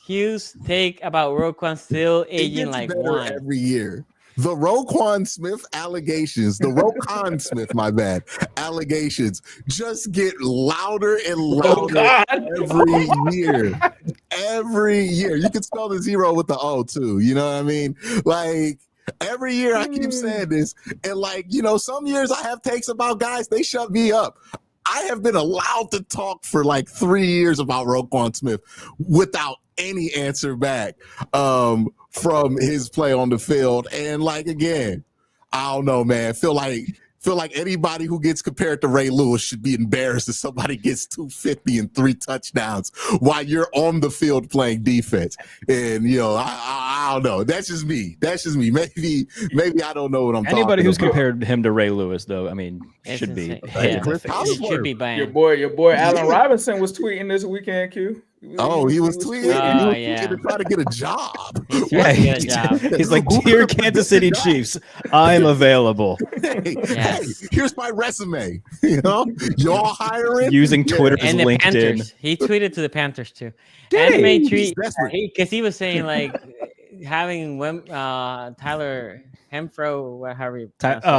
Hughes take about Roquan still aging like wine every year. The Roquan Smith allegations, allegations just get louder and louder every year. Every year. You can spell the 0 with the O too. You know what I mean? Like every year I keep saying this. And like, some years I have takes about guys, they shut me up. I have been allowed to talk for like 3 years about Roquan Smith without any answer back from his play on the field. And like, again, I don't know, man. Feel like anybody who gets compared to Ray Lewis should be embarrassed if somebody gets 250 and 3 touchdowns while you're on the field playing defense. And I don't know. That's just me. Maybe I don't know what I'm talking about. Anybody who's compared him to Ray Lewis, though, I mean, should be. Should be banned. Your boy Allen Robinson was tweeting this weekend, Q. He was tweeting to try to get a job. He's like, "Dear Kansas City Chiefs, I'm available. Hey, here's my resume. Y'all hiring?" Using Twitter as and the LinkedIn. Panthers. He tweeted to the Panthers too. Anime Tree, because he was saying like having Tyler Renfro,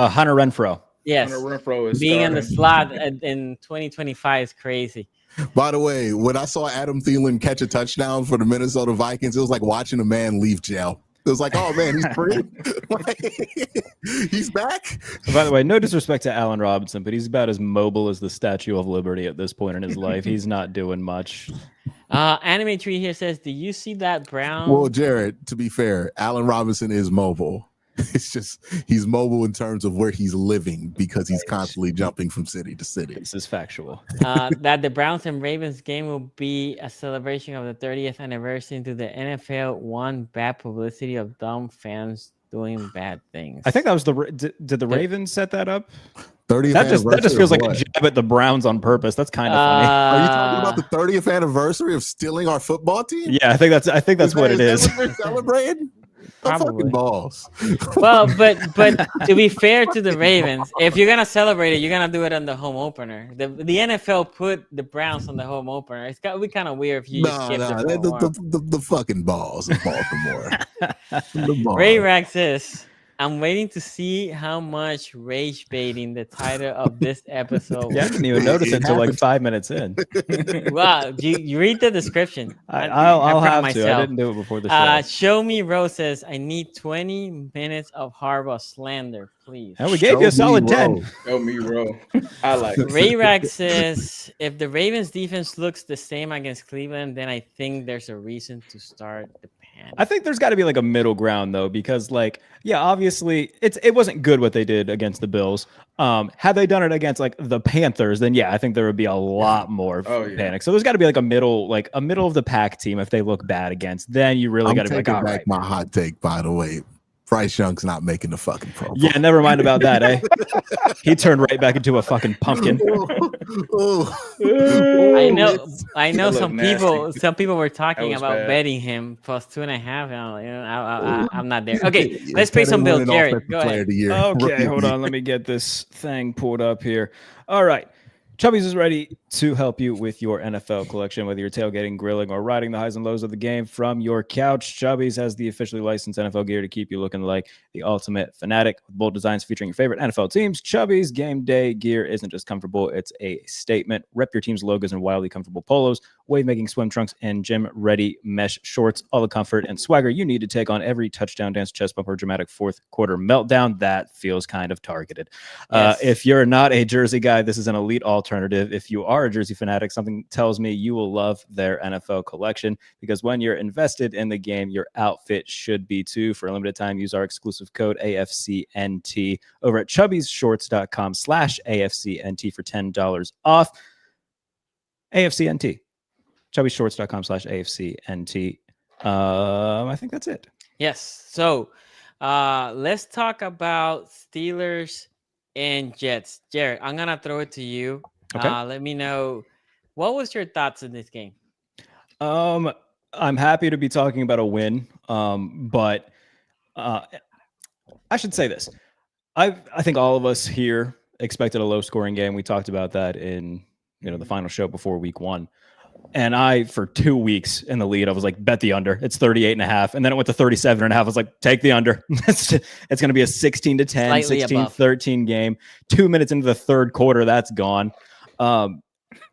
Hunter Renfro. Yes, Hunter Renfro is being in the slot in 2025 is crazy. By the way, when I saw Adam Thielen catch a touchdown for the Minnesota Vikings, it was like watching a man leave jail. It was like, oh man, he's free. He's back. By the way, no disrespect to Allen Robinson, but he's about as mobile as the Statue of Liberty at this point in his life. He's not doing much. Anime Tree here says, do you see that Brown? Well, Jared, to be fair, Allen Robinson is mobile. It's just he's mobile in terms of where he's living because he's constantly jumping from city to city. This is factual. That the Browns and Ravens game will be a celebration of the 30th anniversary into the NFL won bad publicity of dumb fans doing bad things. I think that was did the Ravens set that up? 30th that just feels like a jab at the Browns on purpose. That's kind of funny. Are you talking about the 30th anniversary of stealing our football team? Yeah, I think that's what it is. What they're celebrating? Fucking balls. Well, but to be fair to the Ravens, if you're gonna celebrate it, you're gonna do it on the home opener. The NFL put the Browns on the home opener. It's got to be kind of weird if you skip the fucking balls of Baltimore. Ray Rack says, I'm waiting to see how much rage baiting the title of this episode. Yeah, I didn't even notice it until like 5 minutes in. Wow, you read the description. I'll have myself. To. I didn't do it before the show. Show me Rose says, I need 20 minutes of Harbaugh slander, please. And we gave you a solid 10. Show me Ro. I like it. Ray Rack says, if the Ravens defense looks the same against Cleveland, then I think there's a reason to start the man. I think there's got to be like a middle ground though, because like, yeah, obviously it wasn't good what they did against the Bills. Had they done it against like the Panthers, then yeah, I think there would be a lot more panic. So there's got to be like a middle of the pack team if they look bad against. Then you really got to be like, all right. My hot take, by the way. Bryce Young's not making the fucking Pro Bowl. Yeah, never mind about that, eh? He turned right back into a fucking pumpkin. I know some people were talking about betting him plus 2.5. I'm not there. Okay, let's pay some bills. Jared, go ahead. Okay, hold on. Let me get this thing pulled up here. All right. Chubby's is ready to help you with your NFL collection, whether you're tailgating, grilling, or riding the highs and lows of the game from your couch. Chubby's has the officially licensed NFL gear to keep you looking like the ultimate fanatic with bold designs featuring your favorite NFL teams. Chubby's game day gear isn't just comfortable, it's a statement. Rep your team's logos in wildly comfortable polos, wave-making swim trunks, and gym-ready mesh shorts. All the comfort and swagger you need to take on every touchdown dance, chest bump, or dramatic fourth quarter meltdown. That feels kind of targeted. Yes. If you're not a jersey guy, this is an elite alternative. If you are a jersey fanatic, something tells me you will love their NFL collection, because when you're invested in the game, your outfit should be too. For a limited time, use our exclusive code AFCNT over at chubbysshorts.com/AFCNT for $10 off. AFCNT. chubbysshorts.com/AFCNT. I think that's it. Yes. So let's talk about Steelers and Jets. Jared, I'm going to throw it to you. Okay. Let me know, what was your thoughts in this game? I'm happy to be talking about a win, but I should say this. I think all of us here expected a low-scoring game. We talked about that in the final show before week 1. And I, for 2 weeks in the lead, I was like, bet the under. It's 38.5. And then it went to 37.5. I was like, take the under. It's going to be a 16-10, 16-13 game. 2 minutes into the third quarter, that's gone.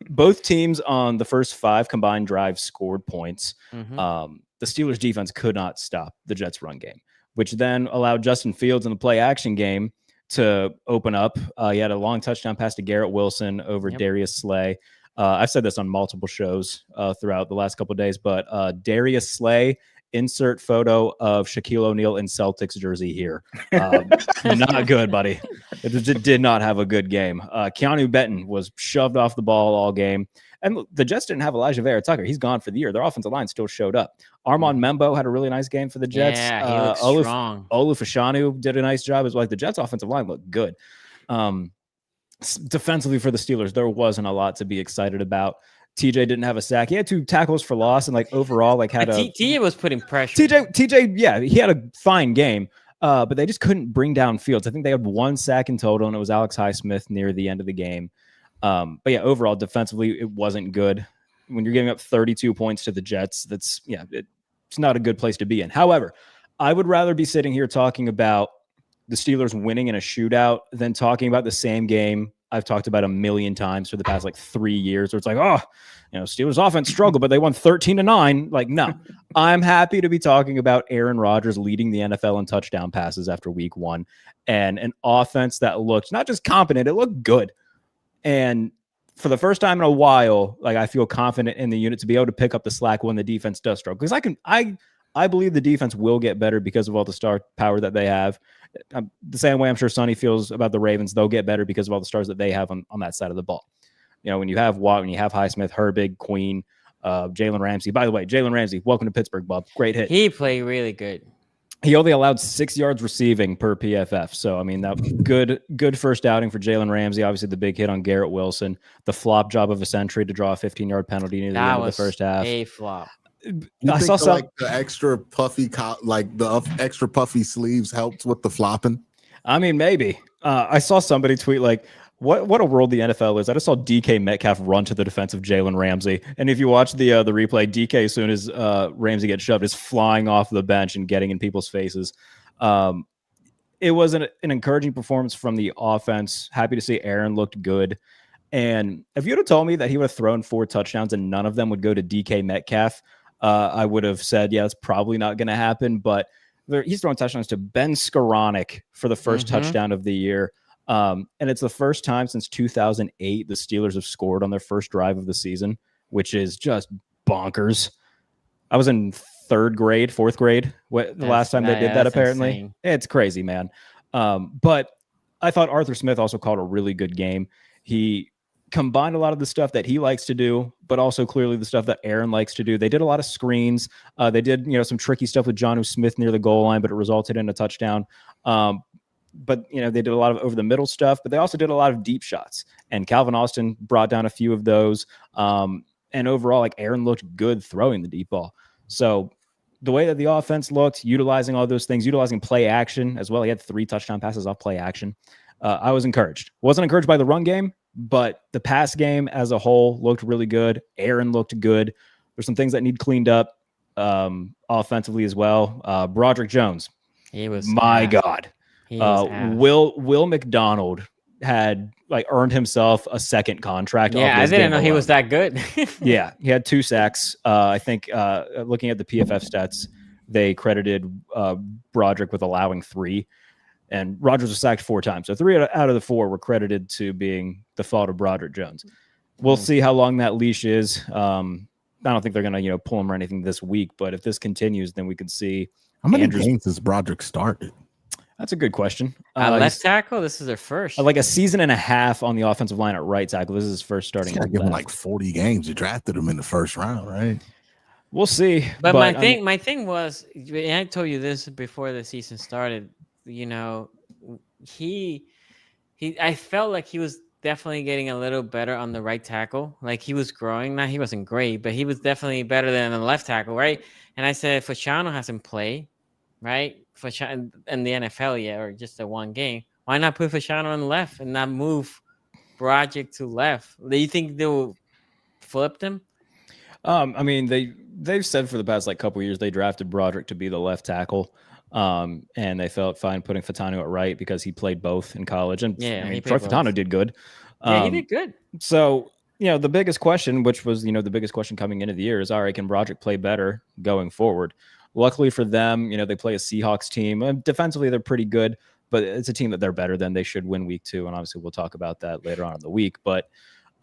Both teams on the first 5 combined drives scored points. Mm-hmm. The Steelers defense could not stop the Jets run game, which then allowed Justin Fields in the play action game to open up. He had a long touchdown pass to Garrett Wilson over Darius Slay. I've said this on multiple shows throughout the last couple of days, but Darius Slay, insert photo of Shaquille O'Neal in Celtics jersey here. Not good, buddy. It did not have a good game. Keanu Benton was shoved off the ball all game. And look, the Jets didn't have Elijah Vera Tucker. He's gone for the year. Their offensive line still showed up. Armand Membo had a really nice game for the Jets. Yeah, he looks strong. Olu Fashanu did a nice job as well. Like, the Jets offensive line looked good. Defensively for the Steelers, there wasn't a lot to be excited about. TJ didn't have a sack. He had 2 tackles for loss, and like overall, like had TJ was putting pressure. TJ, yeah, he had a fine game, but they just couldn't bring down Fields. I think they had 1 sack in total, and it was Alex Highsmith near the end of the game. But yeah, overall, defensively, it wasn't good. When you're giving up 32 points to the Jets, it's not a good place to be in. However, I would rather be sitting here talking about the Steelers winning in a shootout than talking about the same game I've talked about a million times for the past like 3 years, where it's like, Steelers offense struggled, but they won 13-9. Like, no, I'm happy to be talking about Aaron Rodgers leading the NFL in touchdown passes after week 1, and an offense that looked not just competent, it looked good. And for the first time in a while, like, I feel confident in the unit to be able to pick up the slack when the defense does struggle. Because I believe the defense will get better because of all the star power that they have. The same way I'm sure Sonny feels about the Ravens. They'll get better because of all the stars that they have on that side of the ball. When you have Watt, when you have Highsmith, Herbig, Queen, Jalen Ramsey. By the way, Jalen Ramsey, welcome to Pittsburgh, Bob. Great hit. He played really good. He only allowed 6 yards receiving per PFF. So, I mean, that good first outing for Jalen Ramsey. Obviously, the big hit on Garrett Wilson. The flop job of a century to draw a 15-yard penalty near the end of the first half. A flop. I saw some, like the extra puffy, extra puffy sleeves helped with the flopping. I mean, maybe. I saw somebody tweet like, "What a world the NFL is." I just saw DK Metcalf run to the defense of Jalen Ramsey, and if you watch the replay, DK, as soon as Ramsey gets shoved, is flying off the bench and getting in people's faces. It was an encouraging performance from the offense. Happy to see Aaron looked good. And if you'd have told me that he would have thrown 4 touchdowns and none of them would go to DK Metcalf, I would have said, yeah, that's probably not going to happen. But he's throwing touchdowns to Ben Skoranek for the first touchdown of the year. And it's the first time since 2008 the Steelers have scored on their first drive of the season, which is just bonkers. I was in fourth grade. The last time they did that, apparently. Insane. It's crazy, man. But I thought Arthur Smith also called a really good game. He combined a lot of the stuff that he likes to do, but also clearly the stuff that Aaron likes to do. They did a lot of screens. They did, some tricky stuff with Jonnu Smith near the goal line, but it resulted in a touchdown. But they did a lot of over the middle stuff, but they also did a lot of deep shots. And Calvin Austin brought down a few of those. And overall, like, Aaron looked good throwing the deep ball. So the way that the offense looked, utilizing all those things, utilizing play action as well. He had 3 touchdown passes off play action. I was encouraged. Wasn't encouraged by the run game, but the pass game as a whole looked really good. Aaron looked good. There's some things that need cleaned up offensively as well. Broderick Jones. He was God. He was Will McDonald had earned himself a second contract. Yeah, I didn't know he was that good. Yeah, he had 2 sacks. I think looking at the PFF stats, they credited Broderick with allowing 3. And Rodgers was sacked 4 times. So 3 out of the 4 were credited to being the fault of Broderick Jones. We'll see how long that leash is. I don't think they're going to, pull him or anything this week. But if this continues, then we could see. How many games has Broderick started? That's a good question. Left tackle, this is their first. Like a season and a half on the offensive line at right tackle. This is his first starting. Got to give him 40 games. You drafted him in the first round, right? We'll see. But my thing was, and I told you this before the season started. I felt like he was definitely getting a little better on the right tackle. Like, he was growing. Now, he wasn't great, but he was definitely better than the left tackle, right? And I said, Fashano hasn't played, right? Fashano in the NFL yet, or just the one game. Why not put Fashano on the left and not move Broderick to left? Do you think they will flip them? I mean, they've said for the past couple years they drafted Broderick to be the left tackle. And they felt fine putting Fashano at right because he played both in college. And Troy Fashano did good. Yeah, he did good. So, the biggest question, which was, the biggest question coming into the year is, all right, can Broderick play better going forward? Luckily for them, they play a Seahawks team. Defensively, they're pretty good, but it's a team that they're better than. They should win week 2. And obviously we'll talk about that later on in the week. But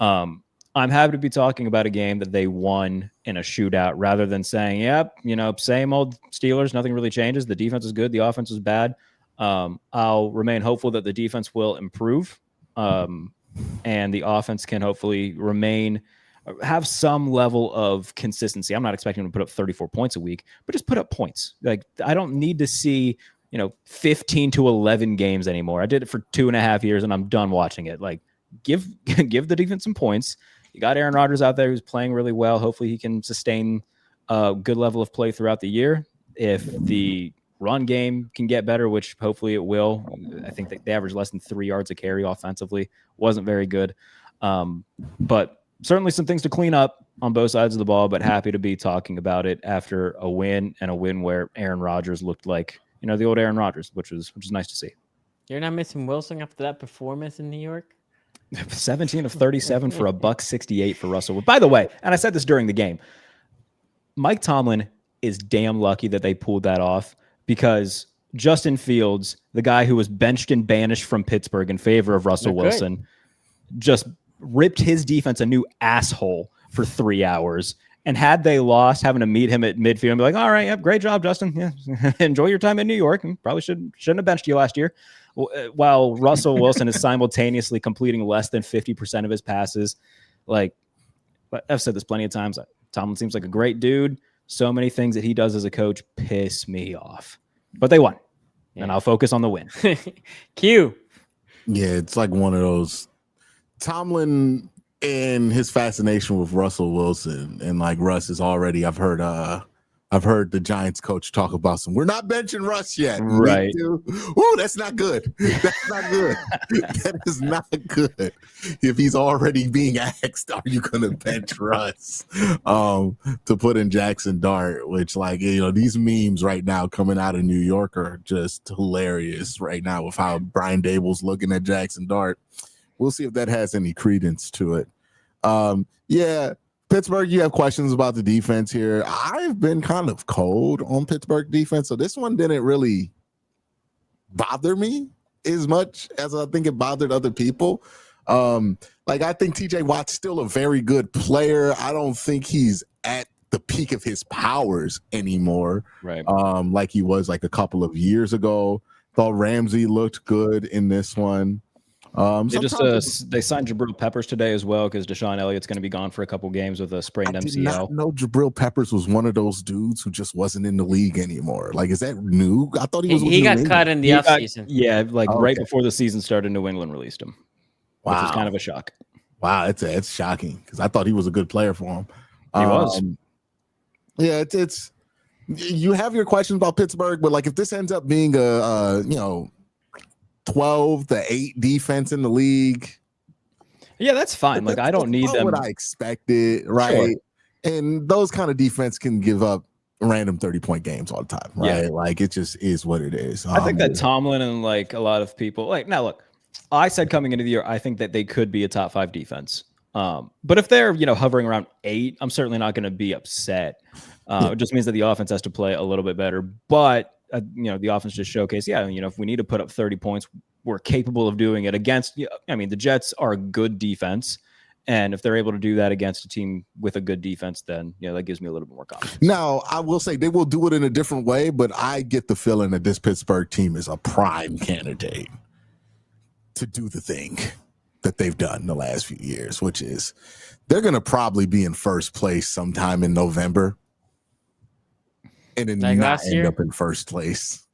I'm happy to be talking about a game that they won in a shootout rather than saying, yep, same old Steelers, nothing really changes. The defense is good. The offense is bad. I'll remain hopeful that the defense will improve and the offense can hopefully have some level of consistency. I'm not expecting them to put up 34 points a week, but just put up points. I don't need to see, 15 to 11 games anymore. I did it for 2.5 years and I'm done watching it. Give the defense some points. You got Aaron Rodgers out there who's playing really well. Hopefully he can sustain a good level of play throughout the year. If the run game can get better, which hopefully it will. I think they averaged less than 3 yards a carry offensively. Wasn't very good. But certainly some things to clean up on both sides of the ball, but happy to be talking about it after a win where Aaron Rodgers looked like, the old Aaron Rodgers, which is nice to see. You're not missing Wilson after that performance in New York? 17 of 37 for $168 for Russell. By the way, and I said this during the game, Mike Tomlin is damn lucky that they pulled that off because Justin Fields, the guy who was benched and banished from Pittsburgh in favor of Russell Wilson, just ripped his defense a new asshole for 3 hours. And had they lost, having to meet him at midfield and be like, all right, yep, great job, Justin. Yeah, enjoy your time in New York. And probably shouldn't have benched you last year. While Russell Wilson is simultaneously completing less than 50% of his passes. I've said this plenty of times. Tomlin seems like a great dude. So many things that he does as a coach piss me off. But they won. Yeah. And I'll focus on the win. Q. Yeah, it's like one of those. Tomlin and his fascination with Russell Wilson. And Russ is already, I've heard the Giants coach talk about we're not benching Russ yet. Right. Ooh, that's not good. That's not good. That is not good. If he's already being asked, are you going to bench Russ to put in Jackson Dart, which these memes right now coming out of New York are just hilarious right now with how Brian Dable's looking at Jackson Dart. We'll see if that has any credence to it. Yeah. Pittsburgh, you have questions about the defense here. I've been kind of cold on Pittsburgh defense, so this one didn't really bother me as much as I think it bothered other people. I think TJ Watt's still a very good player. I don't think he's at the peak of his powers anymore. Right. Like he was like a couple of years ago. Thought Ramsey looked good in this one. They signed Jabril Peppers today as well because Deshaun Elliott's going to be gone for a couple games with a sprained I did MCL. not know Jabril Peppers was one of those dudes who just wasn't in the league anymore. Like, is that new? I thought he was. He got cut in the offseason. Yeah, right before the season started, New England released him, which was kind of a shock. Wow, it's shocking because I thought he was a good player for him. He was. Yeah, it's you have your questions about Pittsburgh, but like if this ends up being a 12-8 defense in the league, yeah, that's fine. Like I don't need them. What I expected, right? Sure. And those kind of defense can give up random 30-point games all the time, right? Yeah. Like it just is what it is. I think that Tomlin and like a lot of people, like now look, I said coming into the year, I think that they could be a top 5 defense. But if they're hovering around 8, I'm certainly not going to be upset. It just means that the offense has to play a little bit better. But the offense just showcased, if we need to put up 30 points, we're capable of doing it against. The Jets are a good defense, and if they're able to do that against a team with a good defense, then that gives me a little bit more confidence. Now, I will say they will do it in a different way, but I get the feeling that this Pittsburgh team is a prime candidate to do the thing that they've done the last few years, which is they're going to probably be in first place sometime in November and then not end up in first place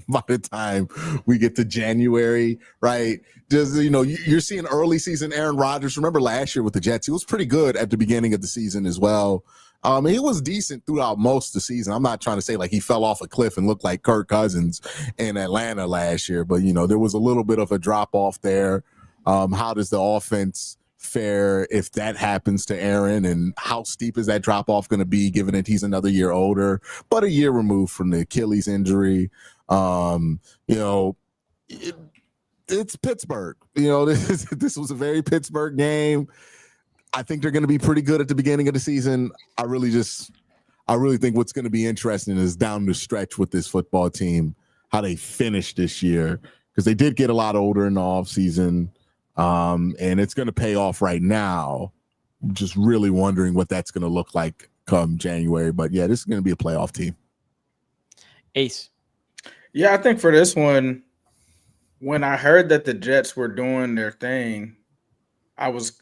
by the time we get to January, right? You're seeing early season Aaron Rodgers. Remember last year with the Jets, he was pretty good at the beginning of the season as well. He was decent throughout most of the season. I'm not trying to say like he fell off a cliff and looked like Kirk Cousins in Atlanta last year, but there was a little bit of a drop off there. How does the offense fare if that happens to Aaron, and how steep is that drop off going to be given that he's another year older, but a year removed from the Achilles injury? It's Pittsburgh. This was a very Pittsburgh game. I think they're going to be pretty good at the beginning of the season. I really think what's going to be interesting is down the stretch with this football team, how they finish this year, because they did get a lot older in the offseason. And it's going to pay off right now. Just really wondering what that's going to look like come January. But yeah, this is going to be a playoff team. Ace. Yeah, I think for this one, when I heard that the Jets were doing their thing, I was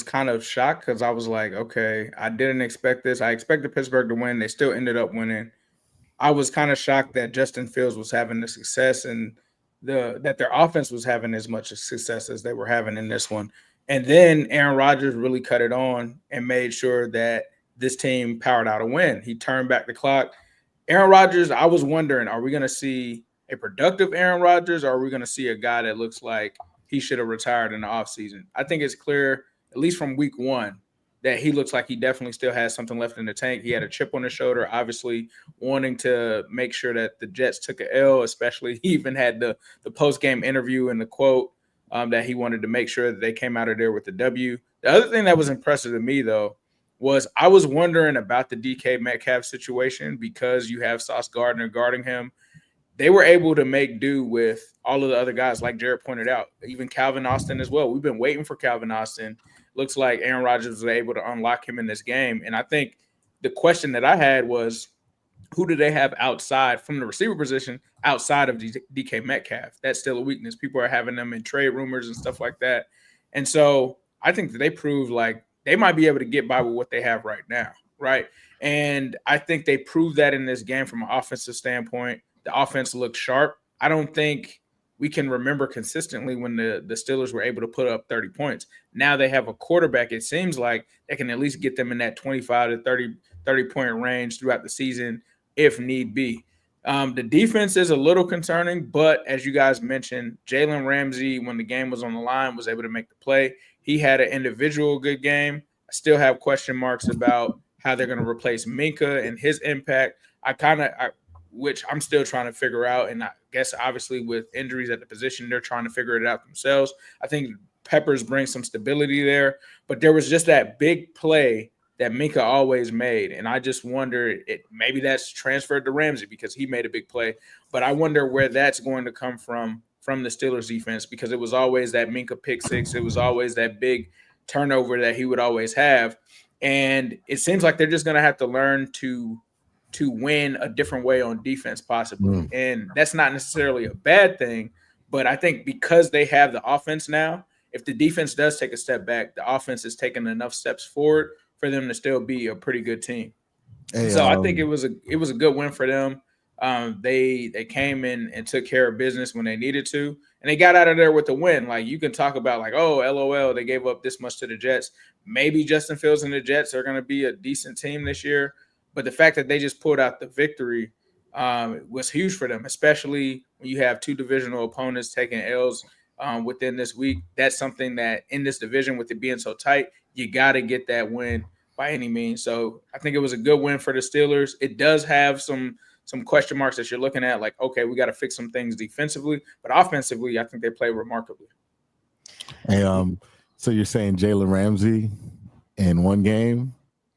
kind of shocked because I was like, okay, I didn't expect this. I expected Pittsburgh to win. They still ended up winning. I was kind of shocked that Justin Fields was having the success and that their offense was having as much success as they were having in this one. And then Aaron Rodgers really cut it on and made sure that this team powered out a win. He turned back the clock. Aaron Rodgers, I was wondering, are we going to see a productive Aaron Rodgers, or are we going to see a guy that looks like he should have retired in the offseason? I think it's clear, at least from week 1, that he looks like he definitely still has something left in the tank. He had a chip on his shoulder, obviously wanting to make sure that the Jets took an L, especially he even had the post-game interview and the quote that he wanted to make sure that they came out of there with the W. The other thing that was impressive to me, though, was I was wondering about the DK Metcalf situation because you have Sauce Gardner guarding him. They were able to make do with all of the other guys, like Jared pointed out, even Calvin Austin as well. We've been waiting for Calvin Austin. Looks like Aaron Rodgers was able to unlock him in this game. And I think the question that I had was, who do they have outside from the receiver position outside of DK Metcalf? That's still a weakness. People are having them in trade rumors and stuff like that. And so I think that they proved like they might be able to get by with what they have right now, right? And I think they proved that in this game from an offensive standpoint. The offense looked sharp. I don't think we can remember consistently when the Steelers were able to put up 30 points. Now they have a quarterback. It seems like they can at least get them in that 25 to 30-point range throughout the season if need be. The defense is a little concerning, but as you guys mentioned, Jalen Ramsey, when the game was on the line, was able to make the play. He had an individual good game. I still have question marks about how they're going to replace Minka and his impact. Which I'm still trying to figure out. And I guess obviously with injuries at the position, they're trying to figure it out themselves. I think Peppers brings some stability there, but there was just that big play that Minka always made. And I just wonder, maybe that's transferred to Ramsey because he made a big play, but I wonder where that's going to come from the Steelers defense, because it was always that Minka pick six. It was always that big turnover that he would always have. And it seems like they're just going to have to learn to win a different way on defense, possibly. And that's not necessarily a bad thing, but I think because they have the offense now, if the defense does take a step back, the offense is taking enough steps forward for them to still be a pretty good team. So I think it was a good win for them. They came in and took care of business when they needed to, and they got out of there with the win. Like, you can talk about like, oh, LOL, they gave up this much to the Jets. Maybe Justin Fields and the Jets are going to be a decent team this year, but the fact that they just pulled out the victory was huge for them, especially when you have two divisional opponents taking L's within this week. That's something that in this division, with it being so tight, you got to get that win by any means. So I think it was a good win for the Steelers. It does have some question marks that you're looking at, like, okay, we got to fix some things defensively, but offensively, I think they play remarkably. Hey, so you're saying Jalen Ramsey in one game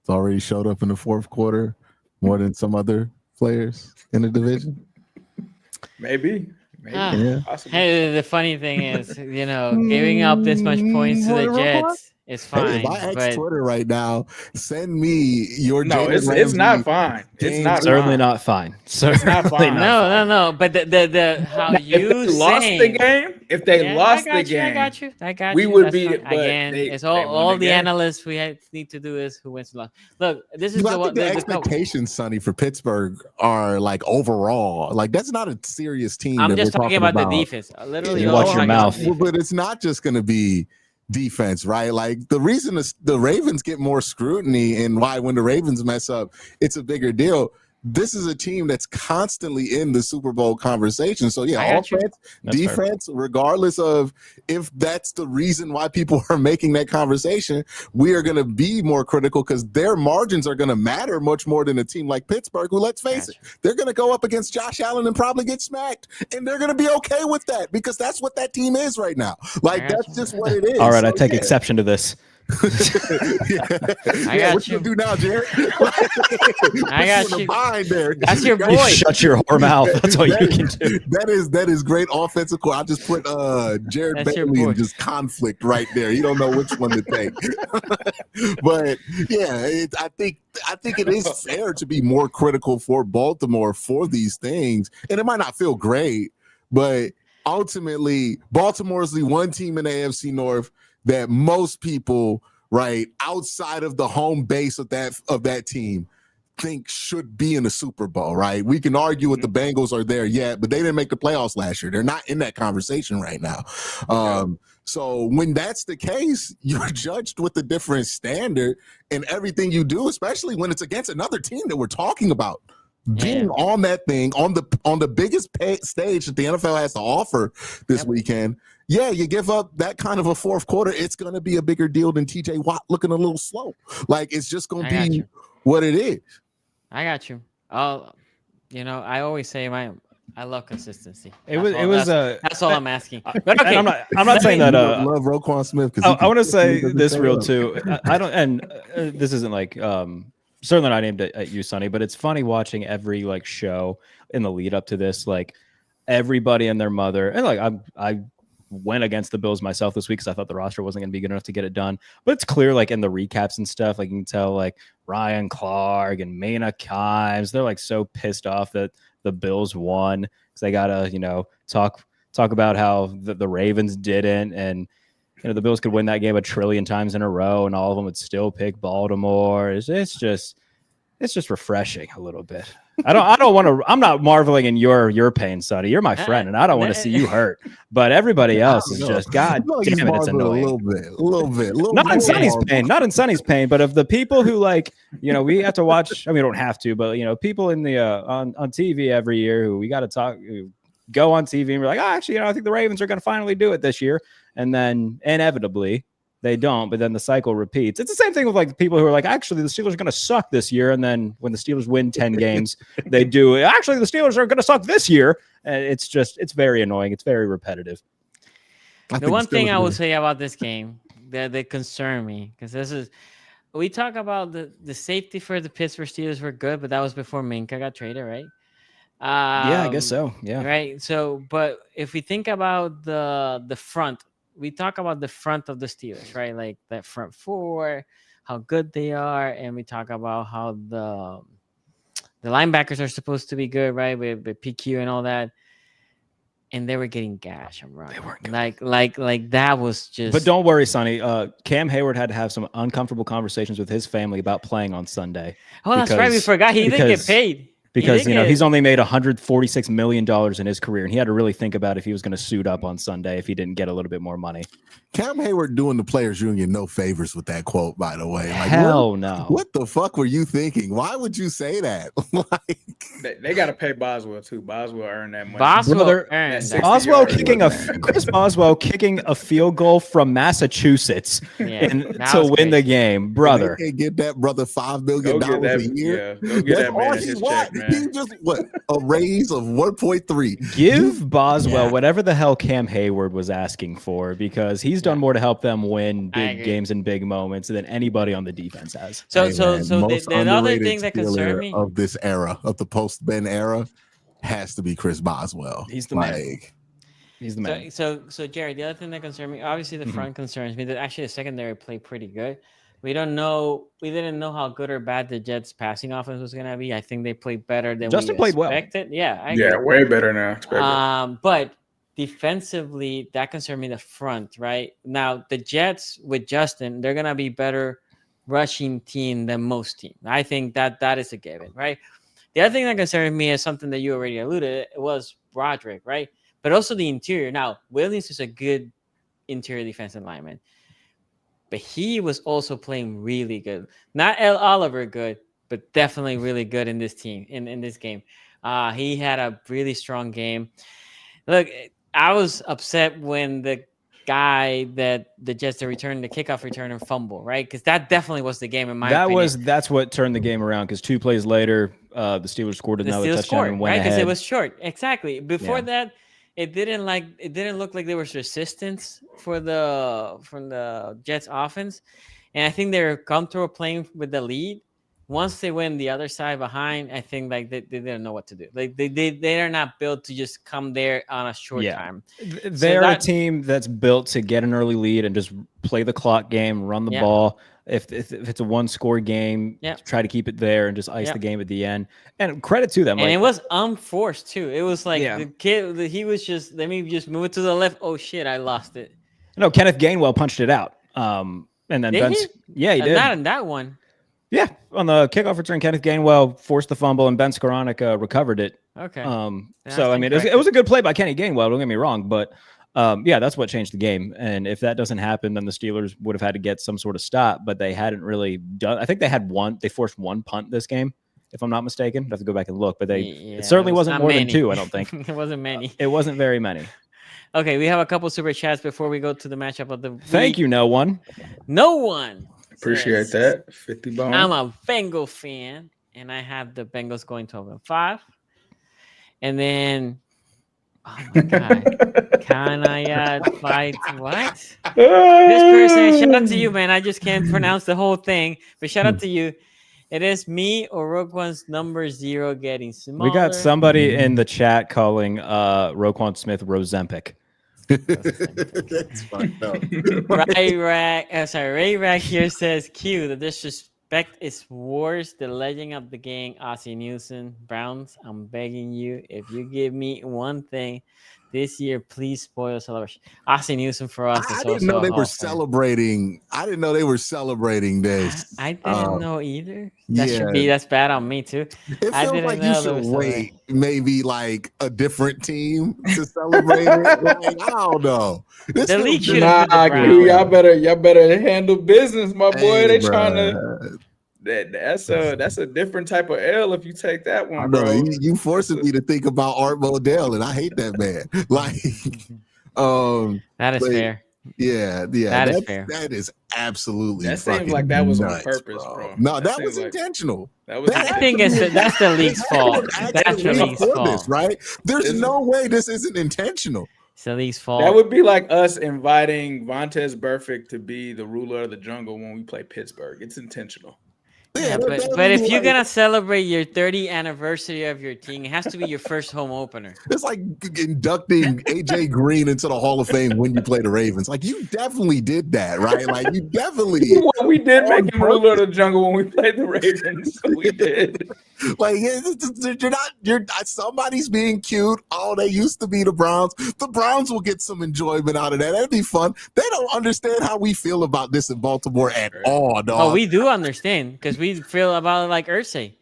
has already showed up in the fourth quarter more than some other players in the division? Maybe. Yeah. Hey, the funny thing is, giving up this much points to the Jets is fine. Hey, if I ask Twitter right now, send me your No, Jalen it's Ramsey not fine. It's not certainly fine. not fine. It's not fine. No. But the how you if they lost the game, I got we you. would That's be. fine. But Again, it's all the analysts we need to do is who wins the loss. Look, this is I think the expectations, Sonny, for Pittsburgh are like overall. Like, that's not a serious team. I'm just talking about the defense. Literally, watch your mouth. But it's not just going to be defense, right? Like, the reason the Ravens get more scrutiny and why when the Ravens mess up, it's a bigger deal. This is a team that's constantly in the Super Bowl conversation. So, yeah, offense, defense, regardless of if that's the reason why people are making that conversation, we are going to be more critical because their margins are going to matter much more than a team like Pittsburgh, who, let's face it, they're going to go up against Josh Allen and probably get smacked. And they're going to be okay with that because that's what that team is right now. Like, that's just what it is. All right, I take exception to this. I got what you do now, Jared? I got you. There. That's your boy. You shut your whore mouth. That's all you can do. That is great offensive core. I just put Jared Bailey in just conflict right there. You don't know which one to take. But yeah, I think it is fair to be more critical for Baltimore for these things, and it might not feel great, but ultimately, Baltimore is the one team in the AFC North that most people, right, outside of the home base of that team, think should be in the Super Bowl, right? We can argue with the Bengals are there yet, but they didn't make the playoffs last year. They're not in that conversation right now. So when that's the case, you're judged with a different standard in everything you do, especially when it's against another team that we're talking about. Being on that thing, on the biggest stage that the NFL has to offer this weekend, you give up that kind of a fourth quarter, it's going to be a bigger deal than TJ Watt looking a little slow. Like, it's just going to be what it is. I got you. I always say I love consistency. That's all I'm asking. But okay, I'm not saying that. Love Roquan Smith. I want to say this real too. I don't, and this isn't like certainly not aimed at you, Sonny, but it's funny watching every like show in the lead up to this, like everybody and their mother, and like I went against the Bills myself this week because I thought the roster wasn't going to be good enough to get it done. But it's clear, like in the recaps and stuff, like you can tell, like Ryan Clark and Mina Kimes, they're like so pissed off that the Bills won because they gotta, talk about how the Ravens didn't, and the Bills could win that game 1 trillion times in a row, and all of them would still pick Baltimore. It's just refreshing a little bit. I don't want to. I'm not marveling in your pain, Sonny. You're my friend, and I don't want to see you hurt. But everybody else is just, God damn it, it's annoying. A little bit. Not in Sonny's pain. Not in Sonny's pain, but of the people who we have to watch. I mean, we don't have to, but people in the on TV every year who we got to talk. Who go on TV and we're like, actually, I think the Ravens are going to finally do it this year, and then inevitably they don't, but then the cycle repeats. It's the same thing with like people who are like, actually, the Steelers are going to suck this year. And then when the Steelers win 10 games, they do. Actually, the Steelers are going to suck this year. It's very annoying. It's very repetitive. The one thing I will say about this game that concern me, because we talk about the safety for the Pittsburgh Steelers were good, but that was before Minka got traded, right? Yeah, I guess so. Yeah. Right. So, but if we think about the front, we talk about the front of the Steelers, right? Like that front four, how good they are, and we talk about how the linebackers are supposed to be good, right? With PQ and all that. And they were getting gash and run. They weren't like that was just. But don't worry, Sonny. Cam Hayward had to have some uncomfortable conversations with his family about playing on Sunday. Oh, that's right. We forgot he didn't get paid. Because he's only made $146 million in his career, and he had to really think about if he was going to suit up on Sunday if he didn't get a little bit more money. Cam Hayward doing the Players Union no favors with that quote, by the way. Like, Hell no. What the fuck were you thinking? Why would you say that? They got to pay Boswell too. Boswell earned that money. Boswell Chris Boswell kicking a field goal from Massachusetts to win the game, brother. They can't get that brother $5 million a year. Yeah, go get that man his check, man. He just a raise of 1.3. Give Boswell whatever the hell Cam Hayward was asking for, because he's done more to help them win big games and big moments than anybody on the defense has. So the other thing that concerns me of this era, of the post-Ben era, has to be Chris Boswell. He's the man. He's the man. So Jerry, the other thing that concerns me, obviously the front concerns me. That actually the secondary played pretty good. We didn't know how good or bad the Jets' passing offense was going to be. I think they played better than Justin we played expected. well. Yeah, way better now. But defensively, that concerned me the front, right? Now, the Jets with Justin, they're going to be better rushing team than most teams. I think that is a given, right? The other thing that concerned me is something that you already alluded, it was Broderick, right? But also the interior. Now, Williams is a good interior defensive lineman, but he was also playing really good. Not L. Oliver good, but definitely really good in this team, in this game. He had a really strong game. Look, I was upset when the guy that the Jets returned the kickoff return and fumble, right? Because that definitely was the game in my opinion. That's what turned the game around, because 2 plays later, the Steelers scored another touchdown and went ahead. Because it was short. Exactly. Before that, it didn't look like there was resistance from the Jets offense. And I think they were comfortable playing with the lead. Once they went the other side behind, I think like they didn't know what to do. Like they are not built to just come there on a short time. They're a team that's built to get an early lead and just play the clock game, run the ball. If it's a 1-score game, try to keep it there and just ice the game at the end. And credit to them. And it was unforced too. It was like the kid, he was just, let me just move it to the left. Oh shit, I lost it. No, Kenneth Gainwell punched it out. And then he did. Not in that one. Yeah, on the kickoff return, Kenneth Gainwell forced the fumble, and Ben Skoranek recovered it. Okay. So I mean, it was a good play by Kenny Gainwell. Don't get me wrong, but that's what changed the game. And if that doesn't happen, then the Steelers would have had to get some sort of stop. But they hadn't really done. I think they had one. They forced 1 punt this game, if I'm not mistaken. I have to go back and look, but it certainly wasn't more than 2. I don't think it wasn't many. It wasn't very many. Okay, we have a couple super chats before we go to the matchup of the week. Thank you, no one. No one. Appreciate that. 50 bones. I'm a Bengal fan, and I have the Bengals going 12-5. And then, oh my God, can I fight what? This person, shout out to you, man. I just can't pronounce the whole thing, but shout out to you. It is me or Roquan's number 0 getting smaller. We got somebody in the chat calling Roquan Smith Rozempic. That's fucked up. Ray Rack here says Q, the disrespect is worse. The legend of the gang, Ozzie Newsom. Browns, I'm begging you, if you give me one thing this year, please spoil celebration. Ozzie Newsom for us. I didn't know they were celebrating. I didn't know they were celebrating this. I didn't know either. That's bad on me too. It feels like you should wait maybe like a different team to celebrate it. Like, I don't know. The league should y'all better handle business, my boy. They trying to. That's a different type of L if you take that one, bro. You forcing me to think about Art Modell, and I hate that man. Like, that is fair. Yeah, that is fair. That is absolutely. That seems like that was on purpose, bro. No, that was intentional. I think that's the league's fault. That's the league's fault, right? There's no way this isn't intentional. It's the league's fault. That would be like us inviting Vontaze Burfict to be the ruler of the jungle when we play Pittsburgh. It's intentional. Yeah, but if you're gonna celebrate your 30th anniversary of your team, it has to be your first home opener. It's like inducting AJ Green into the Hall of Fame when you play the Ravens. Like you definitely did that, right? Like you definitely. Well, we did make him ruler of the jungle when we played the Ravens. So we did. Like you're somebody's being cute. Oh, they used to be the Browns. The Browns will get some enjoyment out of that. That'd be fun. They don't understand how we feel about this in Baltimore at all, dog. Oh, we do understand because we feel about it like Irsay.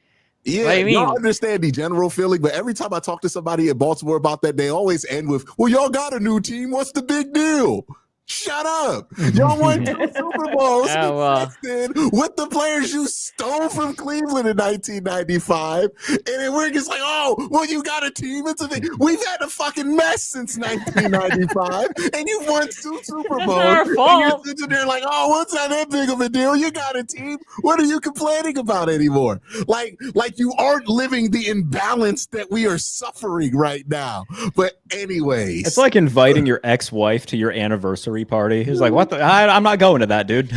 Yeah, what do you mean? Y'all understand the general feeling, but every time I talk to somebody in Baltimore about that, they always end with, "Well, y'all got a new team. What's the big deal?" Shut up. Y'all won 2 Super Bowls with the players you stole from Cleveland in 1995. And then we're just like, oh, well, you got a team. We've had a fucking mess since 1995. And you've won 2 Super Bowls. And you're sitting there like, oh, what's that big of a deal? You got a team. What are you complaining about anymore? Like you aren't living the imbalance that we are suffering right now. But anyways. It's like inviting your ex-wife to your anniversary party. He's like, what the? I'm not going to that, dude.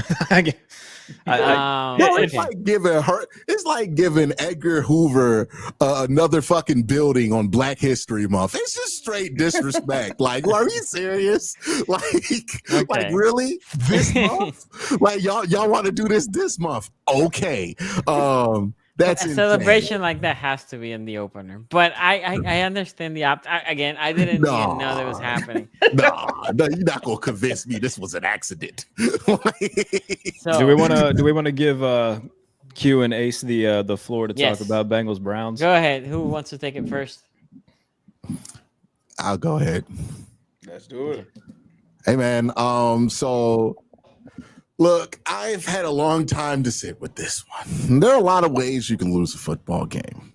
It's like giving Edgar Hoover another fucking building on Black History Month. It's just straight disrespect. Like, well, are you serious? Like really? This month? Like y'all want to do this month? Okay. That's a celebration like that has to be in the opener. But I understand the again. I didn't even know that was happening. No, you're not gonna convince me this was an accident. So, do we want to give Q and Ace the floor to talk about Bengals Browns? Go ahead. Who wants to take it first? I'll go ahead. Let's do it. Hey man. So. Look, I've had a long time to sit with this one. There are a lot of ways you can lose a football game.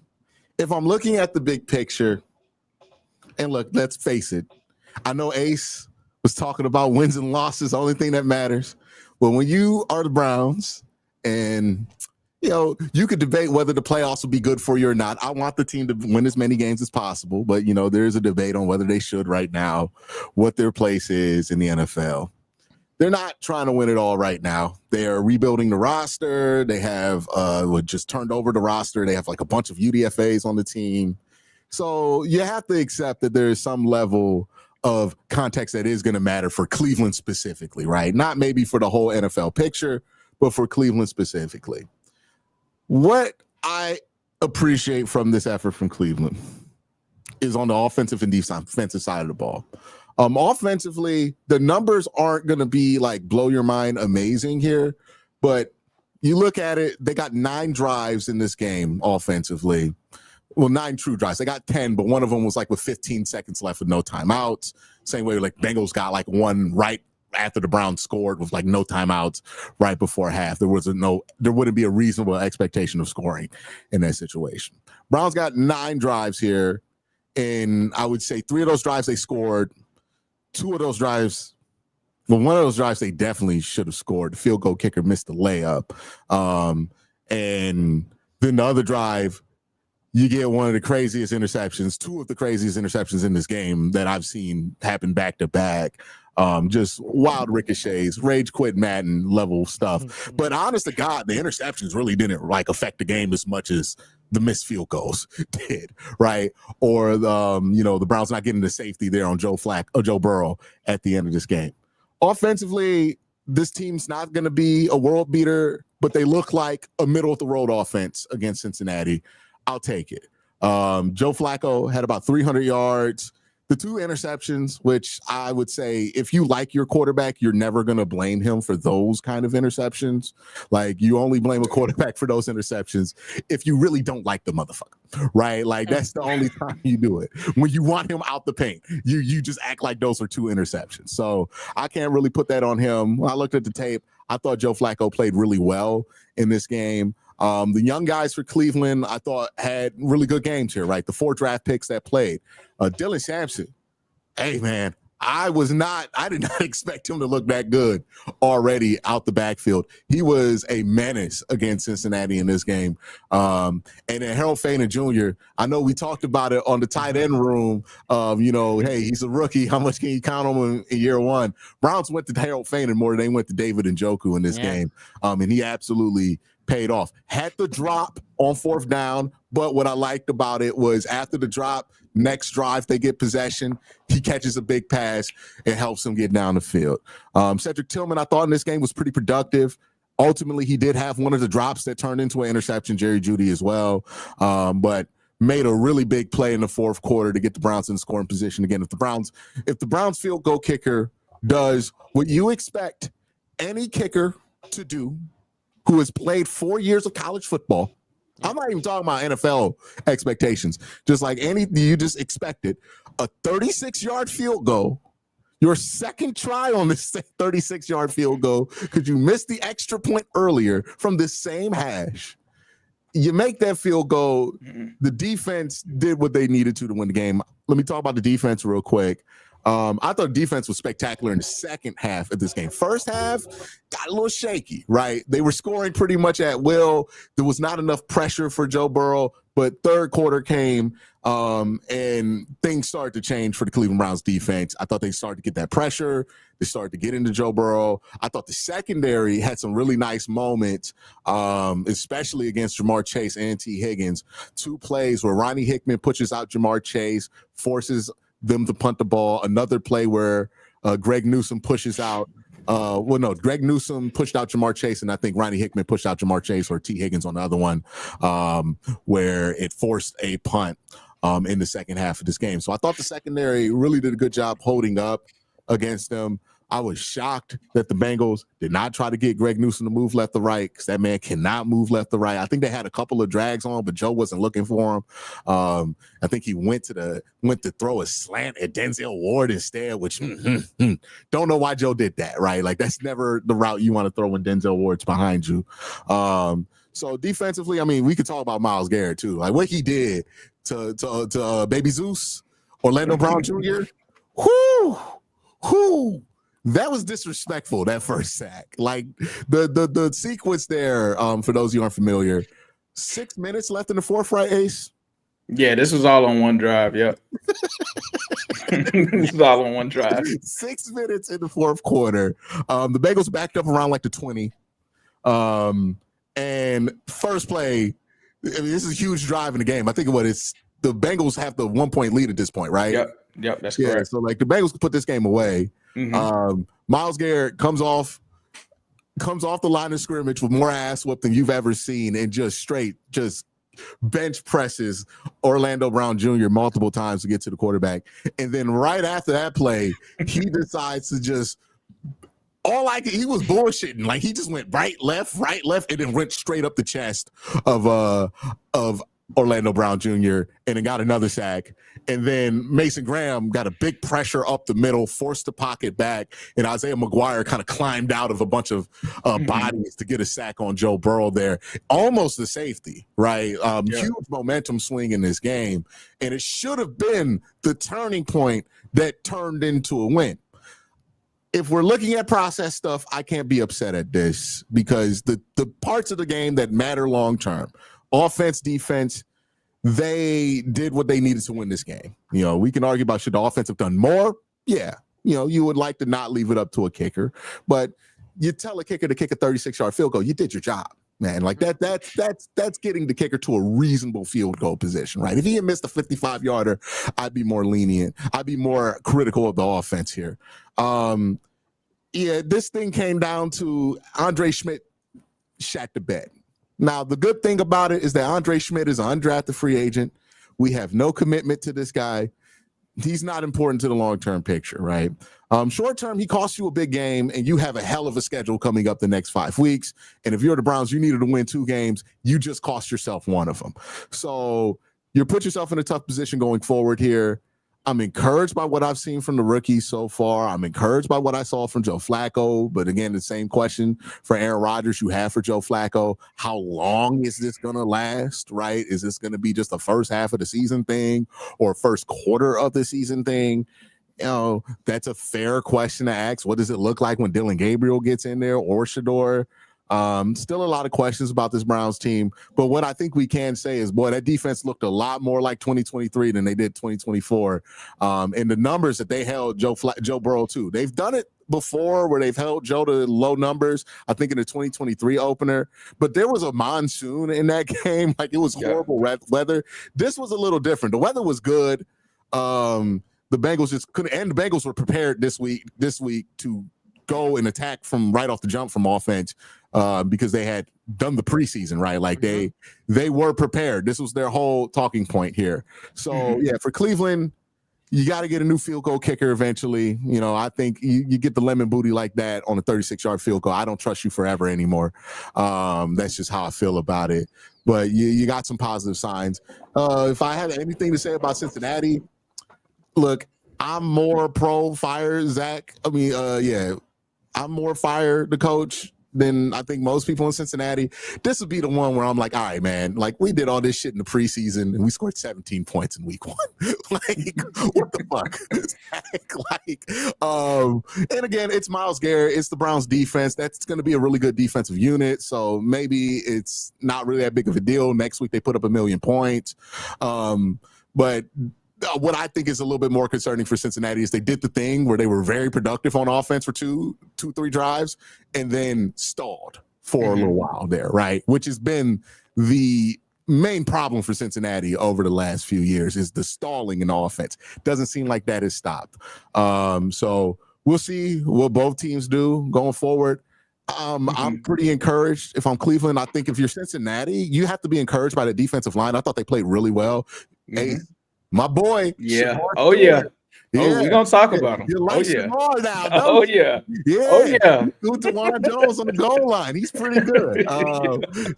If I'm looking at the big picture, and look, let's face it, I know Ace was talking about wins and losses, the only thing that matters. But when you are the Browns and, you could debate whether the playoffs will be good for you or not. I want the team to win as many games as possible, but, there is a debate on whether they should right now, what their place is in the NFL. They're not trying to win it all right now. They are rebuilding the roster. They have just turned over the roster. They have like a bunch of UDFAs on the team. So you have to accept that there is some level of context that is going to matter for Cleveland specifically, right? Not maybe for the whole NFL picture, but for Cleveland specifically. What I appreciate from this effort from Cleveland is on the offensive and defensive side of the ball. Offensively, the numbers aren't going to be like blow your mind amazing here, but you look at it, they got 9 drives in this game offensively. Well, 9 true drives. They got 10, but one of them was like with 15 seconds left with no timeouts. Same way like Bengals got like one right after the Browns scored with like no timeouts right before half. There wouldn't be a reasonable expectation of scoring in that situation. Browns got 9 drives here, and I would say 3 of those drives they scored. 2 of those drives, one of those drives they definitely should have scored. The field goal kicker missed the layup. And then the other drive, you get one of the craziest interceptions, 2 of the craziest interceptions in this game that I've seen happen back to back. Just wild ricochets, rage quit Madden level stuff. But honest to God, the interceptions really didn't affect the game as much as the missed field goals did, right? Or the Browns not getting the safety there on Joe Burrow at the end of this game. Offensively, this team's not going to be a world beater, but they look like a middle of the road offense against Cincinnati. I'll take it. Joe Flacco had about 300 yards. The 2 interceptions, which I would say, if you like your quarterback, you're never going to blame him for those kind of interceptions. Like, you only blame a quarterback for those interceptions if you really don't like the motherfucker, right? Like, that's the only time you do it. When you want him out the paint, you just act like those are 2 interceptions. So I can't really put that on him. When I looked at the tape, I thought Joe Flacco played really well in this game. The young guys for Cleveland, I thought, had really good games here, right? The 4 draft picks that played. Dylan Sampson, hey, man, I did not expect him to look that good already out the backfield. He was a menace against Cincinnati in this game. And then Harold Fana Jr., I know we talked about it on the tight end room. Hey, he's a rookie. How much can you count on him in year 1? Browns went to Harold Fana more than they went to David Njoku in this game. And he absolutely paid off. Had the drop on 4th down, but what I liked about it was after the drop, next drive, they get possession. He catches a big pass. It helps him get down the field. Cedric Tillman, I thought in this game was pretty productive. Ultimately, he did have one of the drops that turned into an interception, Jerry Jeudy as well, but made a really big play in the 4th quarter to get the Browns in scoring position. Again, if the Browns field goal kicker does what you expect any kicker to do who has played 4 years of college football, I'm not even talking about NFL expectations, just like you just expected, a 36-yard field goal, your second try on this 36-yard field goal because you missed the extra point earlier from this same hash. You make that field goal. The defense did what they needed to win the game. Let me talk about the defense real quick. I thought defense was spectacular in the second half of this game. First half got a little shaky, right? They were scoring pretty much at will. There was not enough pressure for Joe Burrow, but third quarter came and things started to change for the Cleveland Browns defense. I thought they started to get that pressure. They started to get into Joe Burrow. I thought the secondary had some really nice moments, especially against Jamar Chase and T. Higgins. 2 plays where Ronnie Hickman pushes out Jamar Chase, forces them to punt the ball. Another play where Greg Newsome pushes out. Greg Newsome pushed out Jamar Chase, and I think Ronnie Hickman pushed out Jamar Chase or T. Higgins on the other one, where it forced a punt in the second half of this game. So I thought the secondary really did a good job holding up against them. I was shocked that the Bengals did not try to get Greg Newsome to move left or right because that man cannot move left or right. I think they had a couple of drags on, but Joe wasn't looking for him. I think he went to throw a slant at Denzel Ward instead, which don't know why Joe did that, right? Like that's never the route you want to throw when Denzel Ward's behind you. So defensively, I mean, we could talk about Myles Garrett too. Like what he did to Baby Zeus, Orlando Brown Jr. Whoo. That was disrespectful, that first sack. Like the sequence there, for those of you who aren't familiar, 6 minutes left in the 4th, right, Ace? Yeah, this was all on one drive. Yep. This was all on one drive. 6 minutes in the 4th quarter. The Bengals backed up around like the 20. And first play, I mean, this is a huge drive in the game. I think it's the Bengals have the 1-point lead at this point, right? Yep, that's correct. So like the Bengals could put this game away. Myles Garrett comes off the line of scrimmage with more ass whoop than you've ever seen and just bench presses Orlando Brown Jr. multiple times to get to the quarterback. And then right after that play, he decides to just he was bullshitting. Like he just went right, left, and then went straight up the chest of Orlando Brown Jr. and then got another sack. And then Mason Graham got a big pressure up the middle, forced the pocket back, and Isaiah McGuire kind of climbed out of a bunch of bodies to get a sack on Joe Burrow there. Almost the safety, right? Huge momentum swing in this game, and it should have been the turning point that turned into a win. If we're looking at process stuff, I can't be upset at this because the parts of the game that matter long-term, offense, defense, they did what they needed to win this game. You know, we can argue about should the offense have done more? Yeah. You know, you would like to not leave it up to a kicker, but you tell a kicker to kick a 36-yard field goal, you did your job, man. Like that's getting the kicker to a reasonable field goal position, right? If he had missed a 55-yarder, I'd be more lenient. I'd be more critical of the offense here. This thing came down to Andre Schmidt shat the bed. Now, the good thing about it is that Andre Schmidt is an undrafted free agent. We have no commitment to this guy. He's not important to the long-term picture, right? Short-term, he costs you a big game, and you have a hell of a schedule coming up the next 5 weeks. And if you're the Browns, you needed to win 2 games. You just cost yourself one of them. So you put yourself in a tough position going forward here. I'm encouraged by what I've seen from the rookies so far. I'm encouraged by what I saw from Joe Flacco. But again, the same question for Aaron Rodgers you have for Joe Flacco. How long is this going to last, right? Is this going to be just the first half of the season thing or first quarter of the season thing? You know, that's a fair question to ask. What does it look like when Dylan Gabriel gets in there or Shador? Still a lot of questions about this Browns team, but what I think we can say is, boy, that defense looked a lot more like 2023 than they did 2024. And the numbers that they held Joe Burrow to, they've done it before where they've held Joe to low numbers, I think in the 2023 opener, but there was a monsoon in that game. Like, it was horrible weather. This was a little different. The weather was good. The Bengals just couldn't, and the Bengals were prepared this week to go and attack from right off the jump from offense because they had done the preseason, right? Like they were prepared. This was their whole talking point here. So yeah, for Cleveland, you got to get a new field goal kicker eventually. You know, I think you get the lemon booty like that on a 36-yard field goal. I don't trust you forever anymore. That's just how I feel about it. But you got some positive signs. If I had anything to say about Cincinnati, look, I'm more pro fire Zach. I mean, I'm more fire the coach than I think most people in Cincinnati. This would be the one where I'm like, all right, man, like we did all this shit in the preseason and we scored 17 points in week 1. Like, what the fuck? And again, it's Myles Garrett. It's the Browns defense. That's going to be a really good defensive unit. So maybe it's not really that big of a deal. Next week, they put up 1 million points. But what I think is a little bit more concerning for Cincinnati is they did the thing where they were very productive on offense for 2-3 drives and then stalled for a little while there, right? Which has been the main problem for Cincinnati over the last few years is the stalling in offense. Doesn't seem like that has stopped. So we'll see what both teams do going forward. I'm pretty encouraged. If I'm Cleveland, I think if you're Cincinnati, you have to be encouraged by the defensive line. I thought they played really well. Hey, my boy. Yeah. Shamar Oh, yeah. Yeah. Oh, we're going to talk about him. You like Shamar now, don't Oh, you? yeah. Yeah. Oh, yeah. Do DeJuan Jones on the goal line. He's pretty good.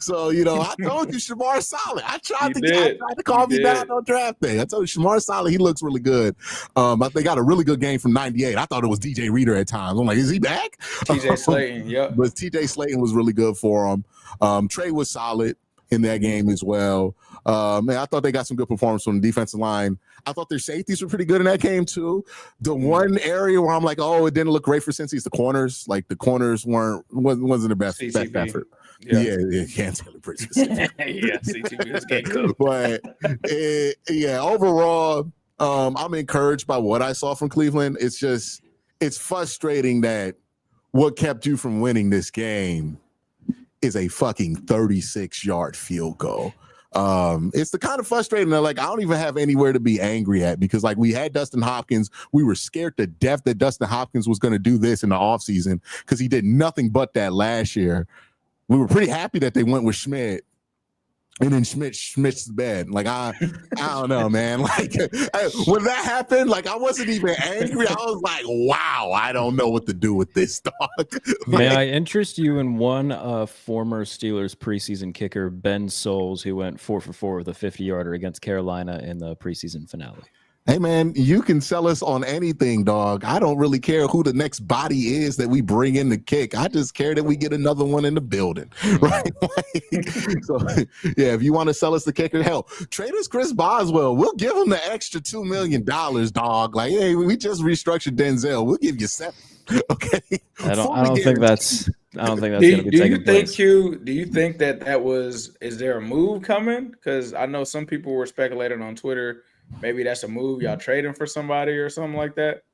So, you know, I told you Shamar's solid. I tried to calm you down on draft day. I told you Shamar's solid. He looks really good. They got a really good game from 98. I thought it was DJ Reader at times. I'm like, is he back? TJ Slayton, yep. But TJ Slayton was really good for him. Trey was solid in that game as well. Man, I thought they got some good performance from the defensive line. I thought their safeties were pretty good in that game too. The one area where I'm like, oh, it didn't look great for Cincy is the corners. Like the corners wasn't the best effort. Yeah, can't tell it pretty specific. Yeah, CTB was getting cooked. But overall, I'm encouraged by what I saw from Cleveland. It's frustrating that what kept you from winning this game is a fucking 36-yard field goal. It's the kind of frustrating that, like, I don't even have anywhere to be angry at because, like, we had Dustin Hopkins. We were scared to death that Dustin Hopkins was going to do this in the offseason because he did nothing but that last year. We were pretty happy that they went with Schmidt. And then Schmidt's bad. Like, I don't know, man. Like, when that happened, like, I wasn't even angry. I was like, wow, I don't know what to do with this, dog. May I interest you in one former Steelers preseason kicker, Ben Souls, who went 4 for 4 with a 50-yarder against Carolina in the preseason finale? Hey, man, you can sell us on anything, dog. I don't really care who the next body is that we bring in the kick. I just care that we get another one in the building, right? So, yeah, if you want to sell us the kicker, hell, trade us Chris Boswell. We'll give him the extra $2 million, dog. Like, hey, we just restructured Denzel. We'll give you 7. Okay. I don't think that's going to be taking place. Do you think that was? Is there a move coming? Because I know some people were speculating on Twitter. Maybe that's a move. Y'all trading for somebody or something like that.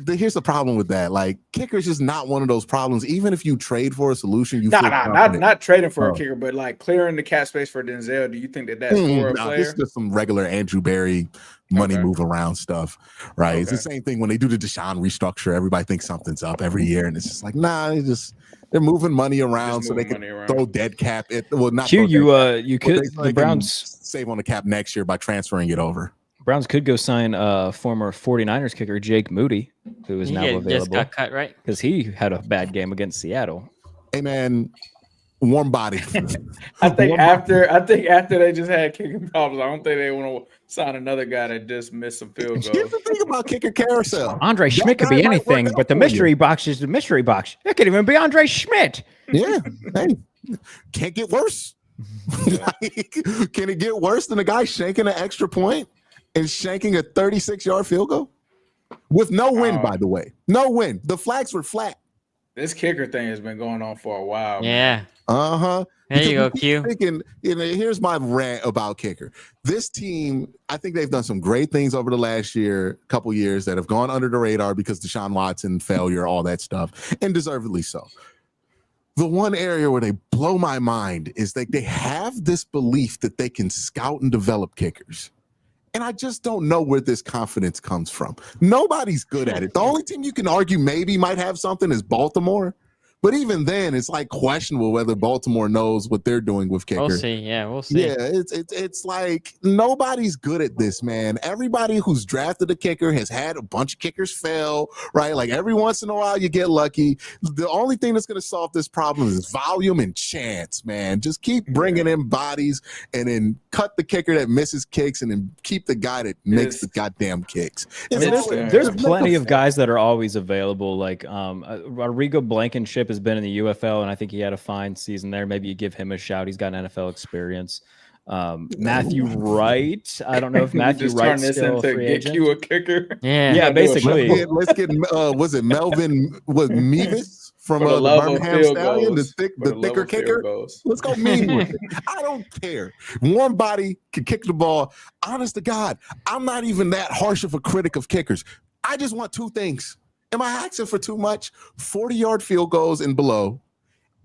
Here's the problem with that. Like, kicker's just not one of those problems. Even if you trade for a solution, not trading for a kicker, but like clearing the cap space for Denzel. Do you think that's for a player? It's just some regular Andrew Berry money move around stuff, right? Okay. It's the same thing when they do the Deshaun restructure. Everybody thinks something's up every year, and it's just like, nah, they're moving money around so they can throw dead cap. The Browns save on the cap next year by transferring it over. Browns could go sign former 49ers kicker Jake Moody, who is now available. Just got cut, right? Because he had a bad game against Seattle. Hey, man, warm body. I think after they just had kicking problems, I don't think they want to sign another guy that just missed some field goals. Here's the thing about kicker carousel. Andre Schmidt could be anything, but the mystery box is the mystery box. It could even be Andre Schmidt. Yeah. Hey, can't get worse. Can it get worse than a guy shanking an extra point and shanking a 36-yard field goal? With no win, by the way. No win. The flags were flat. This kicker thing has been going on for a while. Yeah. Man. There you go, Q. Thinking, here's my rant about kicker. This team, I think they've done some great things over the last couple years that have gone under the radar because Deshaun Watson failure, all that stuff, and deservedly so. The one area where they blow my mind is that they have this belief that they can scout and develop kickers. And I just don't know where this confidence comes from. Nobody's good at it. The only team you can argue maybe might have something is Baltimore. But even then, it's like questionable whether Baltimore knows what they're doing with kicker. We'll see. Yeah, we'll see. Yeah, it's like nobody's good at this, man. Everybody who's drafted a kicker has had a bunch of kickers fail, right? Like every once in a while you get lucky. The only thing that's going to solve this problem is volume and chance, man. Just keep bringing in bodies and then cut the kicker that misses kicks and then keep the guy that makes the goddamn kicks. There's plenty of guys that are always available. Like Rodrigo Blankenship has been in the UFL, and I think he had a fine season there. Maybe you give him a shout. He's got NFL experience. Matthew Wright. I don't know if Matthew Wright's still a free agent. You a kicker. Yeah, basically. Let's get was it Melvin Mevis from the Birmingham Stallion, the thicker kicker? Let's go Mevis with it. I don't care. One body can kick the ball. Honest to God, I'm not even that harsh of a critic of kickers. I just want two things. Am I asking for too much? 40-yard field goals and below.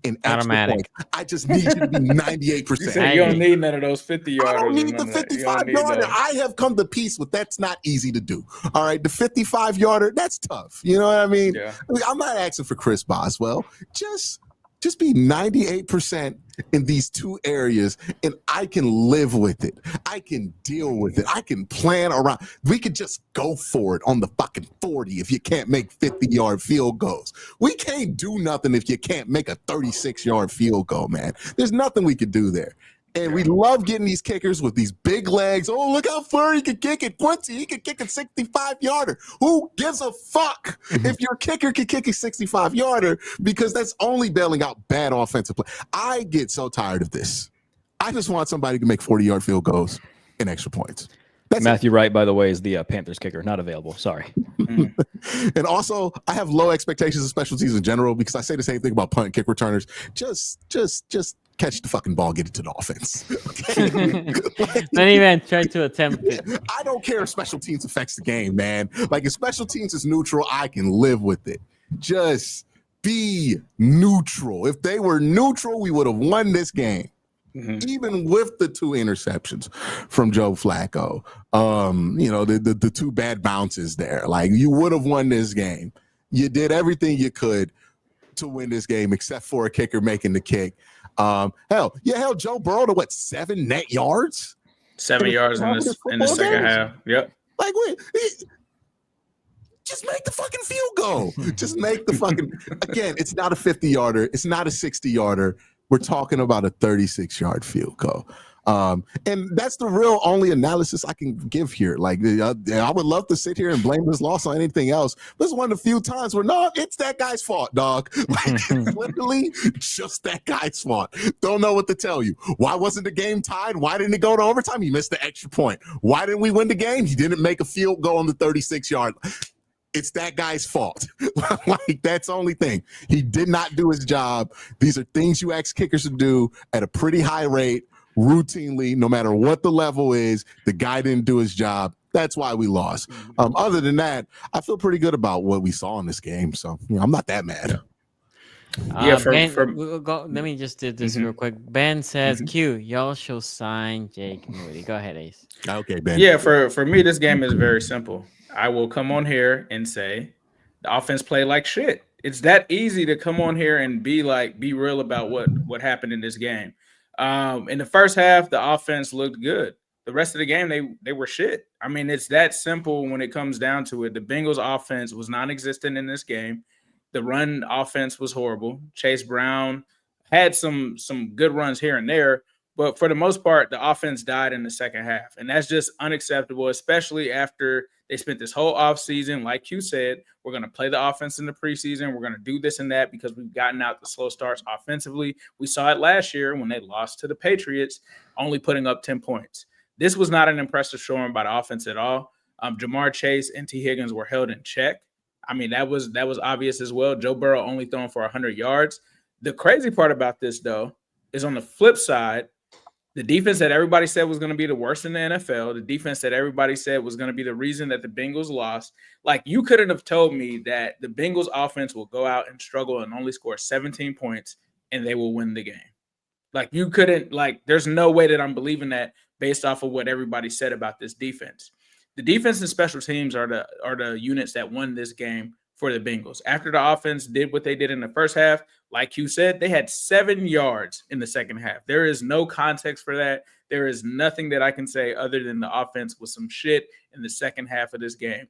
In automatic. I just need you to be 98%. You said you don't need none of those 50-yarders. I don't need the 55-yarder. I have come to peace with that's not easy to do. All right, the 55-yarder, that's tough. You know what I mean? Yeah. I'm not asking for Chris Boswell. Just be 98% in these two areas, and I can live with it. I can deal with it. I can plan around. We could just go for it on the fucking 40 if you can't make 50-yard field goals. We can't do nothing if you can't make a 36-yard field goal, man. There's nothing we could do there. And we love getting these kickers with these big legs. Oh, look how far he can kick it. Quincy, he can kick a 65-yarder. Who gives a fuck if your kicker can kick a 65-yarder? Because that's only bailing out bad offensive play. I get so tired of this. I just want somebody to make 40-yard field goals and extra points. That's Matthew Wright, by the way, is the Panthers kicker. Not available. Sorry. And also, I have low expectations of special teams in general because I say the same thing about punt and kick returners. Just catch the fucking ball, get it to the offense. Okay? Not even try to attempt it. I don't care if special teams affects the game, man. Like if special teams is neutral, I can live with it. Just be neutral. If they were neutral, we would have won this game. Even with the two interceptions from Joe Flacco, the two bad bounces there, like you would have won this game. You did everything you could to win this game, except for a kicker making the kick. Hell, Joe Burrow to 7 net yards? 7 yards in the second half. Yep. Like, just make the fucking field goal. Just make the fucking, again, it's not a 50-yarder. It's not a 60-yarder. We're talking about a 36-yard field goal. And that's the real only analysis I can give here. Like, I would love to sit here and blame this loss on anything else. But it's one of the few times where, no, it's that guy's fault, dog. Like, it's literally just that guy's fault. Don't know what to tell you. Why wasn't the game tied? Why didn't it go to overtime? He missed the extra point. Why didn't we win the game? He didn't make a field goal on the 36-yard. It's that guy's fault. Like, that's the only thing. He did not do his job. These are things you ask kickers to do at a pretty high rate, routinely, no matter what the level is. The guy didn't do his job. That's why we lost. Other than that, I feel pretty good about what we saw in this game. So, I'm not that mad. Let me just do this real quick. Ben says, Q, y'all should sign Jake Moody. Go ahead, Ace. Okay, Ben. Yeah, for me, this game is very simple. I will come on here and say the offense played like shit. It's that easy to come on here and be real about what happened in this game. In the first half, the offense looked good. The rest of the game, they were shit. I mean, it's that simple when it comes down to it. The Bengals offense was non-existent in this game. The run offense was horrible. Chase Brown had some good runs here and there, but for the most part, the offense died in the second half. And that's just unacceptable, especially after they spent this whole offseason, like you said, we're going to play the offense in the preseason. We're going to do this and that because we've gotten out the slow starts offensively. We saw it last year when they lost to the Patriots, only putting up 10 points. This was not an impressive showing by the offense at all. Jamar Chase and T. Higgins were held in check. I mean, that was obvious as well. Joe Burrow only throwing for 100 yards. The crazy part about this, though, is on the flip side, the defense that everybody said was going to be the worst in the NFL, the defense that everybody said was going to be the reason that the Bengals lost. Like, you couldn't have told me that the Bengals offense will go out and struggle and only score 17 points and they will win the game. Like, you couldn't, like, there's no way that I'm believing that based off of what everybody said about this defense. The defense and special teams are the units that won this game for the Bengals. After the offense did what they did in the first half, like you said, they had 7 yards in the second half. There is no context for that. There is nothing that I can say other than the offense was some shit in the second half of this game.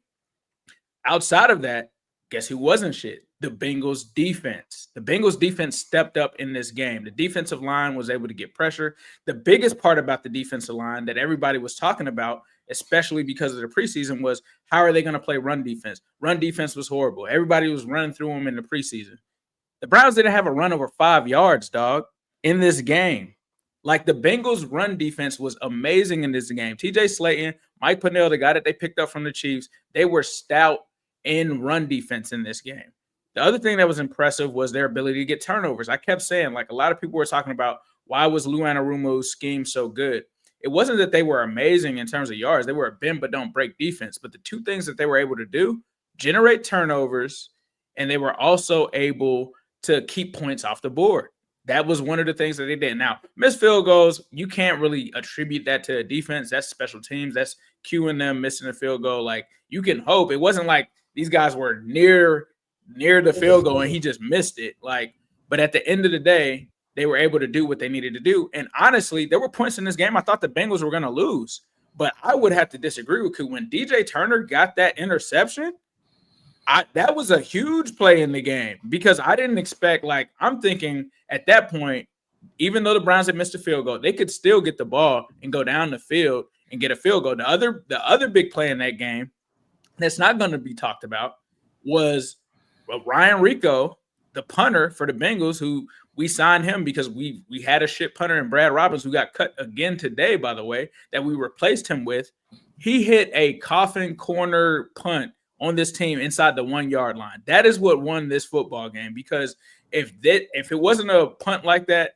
Outside of that, guess who wasn't shit? The Bengals defense. The Bengals defense stepped up in this game. The defensive line was able to get pressure. The biggest part about the defensive line that everybody was talking about, especially because of the preseason, was how are they going to play run defense? Run defense was horrible. Everybody was running through them in the preseason. The Browns didn't have a run over 5 yards, dog, in this game. Like, the Bengals run defense was amazing in this game. TJ Slayton, Mike Pennell, the guy that they picked up from the Chiefs, they were stout in run defense in this game. The other thing that was impressive was their ability to get turnovers. I kept saying, like, a lot of people were talking about why was Lou Anarumo's scheme so good. It wasn't that they were amazing in terms of yards. They were a bend but don't break defense. But the two things that they were able to do, generate turnovers, and they were also able to keep points off the board. That was one of the things that they did. Now, missed field goals, you can't really attribute that to a defense. That's special teams. That's cueing them missing a field goal. Like, you can hope. It wasn't like these guys were near the field goal and he just missed it. Like, but at the end of the day, they were able to do what they needed to do. And honestly, there were points in this game I thought the Bengals were going to lose. But I would have to disagree with you. When DJ Turner got that interception, that was a huge play in the game because I didn't expect, like, I'm thinking at that point, even though the Browns had missed a field goal, they could still get the ball and go down the field and get a field goal. The other big play in that game that's not going to be talked about was Ryan Rico, the punter for the Bengals, who we signed him because we had a shit punter in Brad Robbins, who got cut again today, by the way, that we replaced him with. He hit a coffin corner punt on this team inside the 1 yard line. That is what won this football game, because if it wasn't a punt like that,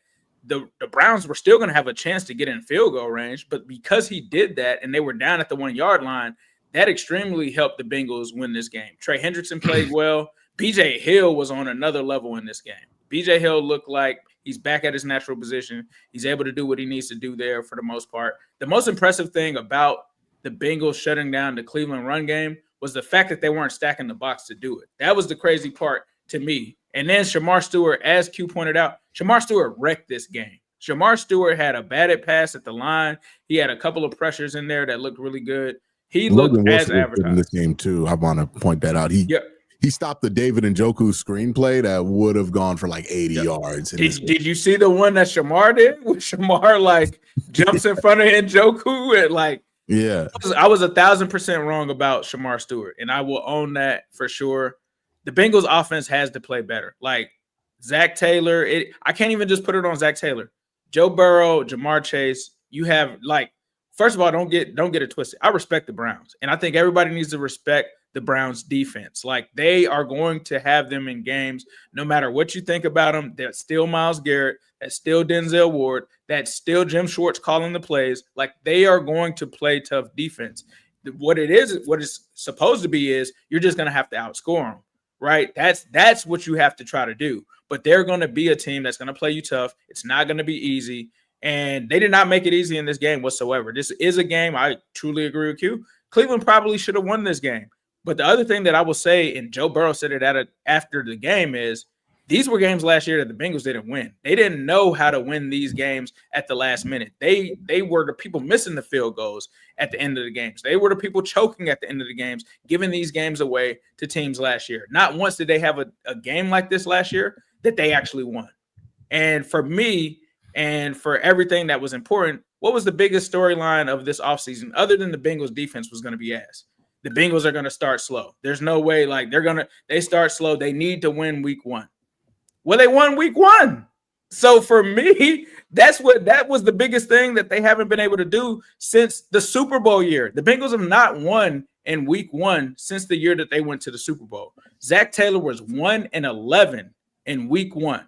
the Browns were still going to have a chance to get in field goal range. But because he did that and they were down at the 1 yard line, that extremely helped the Bengals win this game. Trey Hendrickson played well. BJ Hill was on another level in this game. BJ Hill looked like he's back at his natural position. He's able to do what he needs to do there for the most part. The most impressive thing about the Bengals shutting down the Cleveland run game was the fact that they weren't stacking the box to do it. That was the crazy part to me. And then Shamar Stewart, as Q pointed out, Shamar Stewart wrecked this game. Shamar Stewart had a batted pass at the line. He had a couple of pressures in there that looked really good. He looked as advertised in this game too. I want to point that out. He stopped the David Njoku screenplay that would have gone for like 80 yards. Did you see the one that Shamar did? Where Shamar like jumps in front of Njoku and like, yeah, I was 1,000% wrong about Shamar Stewart, and I will own that for sure. The Bengals offense has to play better. Like Zach Taylor, I can't even just put it on Zach Taylor. Joe Burrow, Jamar Chase, you have like, first of all, don't get it twisted. I respect the Browns, and I think everybody needs to respect the Browns defense. Like, they are going to have them in games no matter what you think about them. That's still Myles Garrett. That's still Denzel Ward. That's still Jim Schwartz calling the plays. Like, they are going to play tough defense. What it's supposed to be is you're just going to have to outscore them, right? That's what you have to try to do. But they're going to be a team that's going to play you tough. It's not going to be easy. And they did not make it easy in this game whatsoever. This is a game, I truly agree with you. Cleveland probably should have won this game. But the other thing that I will say, and Joe Burrow said it after the game, is these were games last year that the Bengals didn't win. They didn't know how to win these games at the last minute. They were the people missing the field goals at the end of the games. They were the people choking at the end of the games, giving these games away to teams last year. Not once did they have a game like this last year that they actually won. And for me, and for everything that was important, what was the biggest storyline of this offseason other than the Bengals defense was going to be ass? The Bengals are going to start slow. There's no way, like, they start slow. They need to win week 1. Well, they won week 1. So for me, that was the biggest thing that they haven't been able to do since the Super Bowl year. The Bengals have not won in week 1 since the year that they went to the Super Bowl. Zach Taylor was 1-11 in week 1.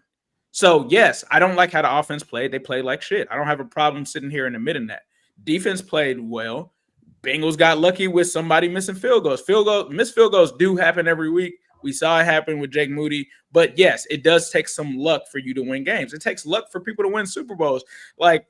So, yes, I don't like how the offense played. They played like shit. I don't have a problem sitting here and admitting that. Defense played well. Bengals got lucky with somebody missing field goals. Missed field goals do happen every week. We saw it happen with Jake Moody. But, yes, it does take some luck for you to win games. It takes luck for people to win Super Bowls. Like,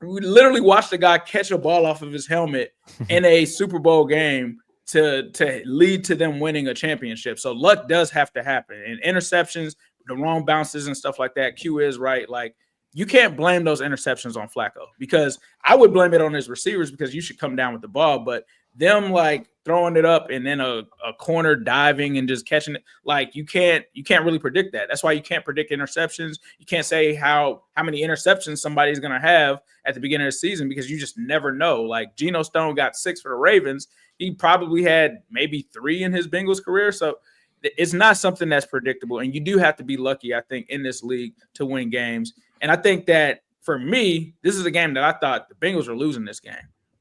we literally watched a guy catch a ball off of his helmet in a Super Bowl game to lead to them winning a championship. So luck does have to happen. And interceptions, the wrong bounces and stuff like that, Q is right. Like, you can't blame those interceptions on Flacco, because I would blame it on his receivers, because you should come down with the ball. But them like throwing it up and then a corner diving and just catching it, like you can't really predict that. That's why you can't predict interceptions. You can't say how many interceptions somebody's going to have at the beginning of the season, because you just never know. Like Geno Stone got 6 for the Ravens. He probably had maybe 3 in his Bengals career. So it's not something that's predictable. And you do have to be lucky, I think, in this league to win games. And I think that for me, this is a game that I thought the Bengals were losing this game.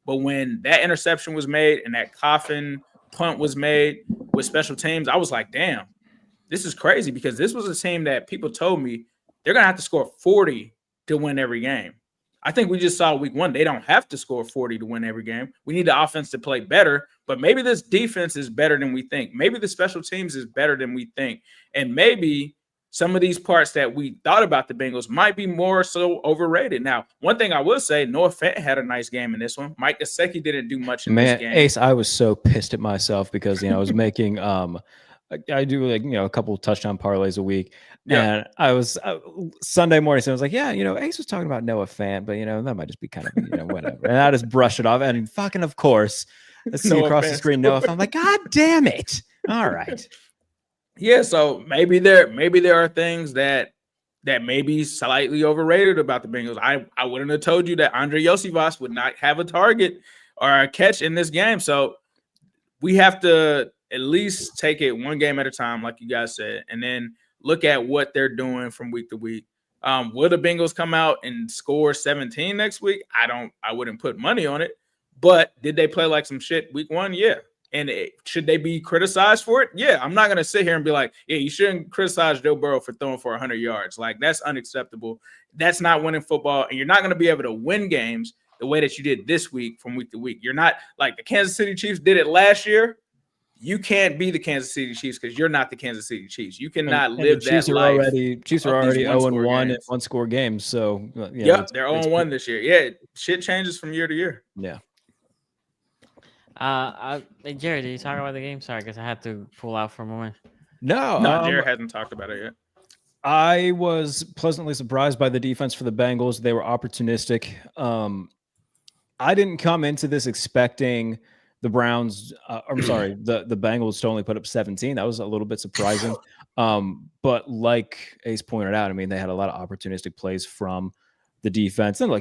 But when that interception was made and that coffin punt was made with special teams, I was like, damn, this is crazy, because this was a team that people told me they're going to have to score 40 to win every game. I think we just saw week 1, they don't have to score 40 to win every game. We need the offense to play better, but maybe this defense is better than we think. Maybe the special teams is better than we think. And maybe some of these parts that we thought about the Bengals might be more so overrated. Now, one thing I will say, Noah Fant had a nice game in this one. Mike Gesicki didn't do much in this game. Ace, I was so pissed at myself because, I was making I do a couple of touchdown parlays a week. Yeah. And I was Sunday morning, so I was like, Ace was talking about Noah Fant, but that might just be kind of, whatever. And I just brushed it off. And fucking, of course, I see across the screen Noah Fant. I'm like, God damn it. All right. Yeah, so maybe there are things that may be slightly overrated about the Bengals. I wouldn't have told you that Andre Yosivas would not have a target or a catch in this game. So we have to at least take it one game at a time, like you guys said, and then look at what they're doing from week to week. Will the Bengals come out and score 17 next week? I wouldn't put money on it. But did they play like some shit week 1? Yeah. And should they be criticized for it? Yeah. I'm not going to sit here and be like, yeah, you shouldn't criticize Joe Burrow for throwing for 100 yards. Like, that's unacceptable. That's not winning football. And you're not going to be able to win games the way that you did this week from week to week. You're not like the Kansas City Chiefs did it last year. You can't be the Kansas City Chiefs because you're not the Kansas City Chiefs. You cannot live that life. Chiefs are already 0-1 in one-score games. So, they're 0-1 this year. Yeah, shit changes from year to year. Yeah. Jerry, did you talk about the game? Sorry, because I had to pull out for a moment. No, Jerry hasn't talked about it yet. I was pleasantly surprised by the defense for the Bengals. They were opportunistic. I didn't come into this expecting the Browns, the Bengals to only put up 17. That was a little bit surprising. But like Ace pointed out, I mean, they had a lot of opportunistic plays from the defense. And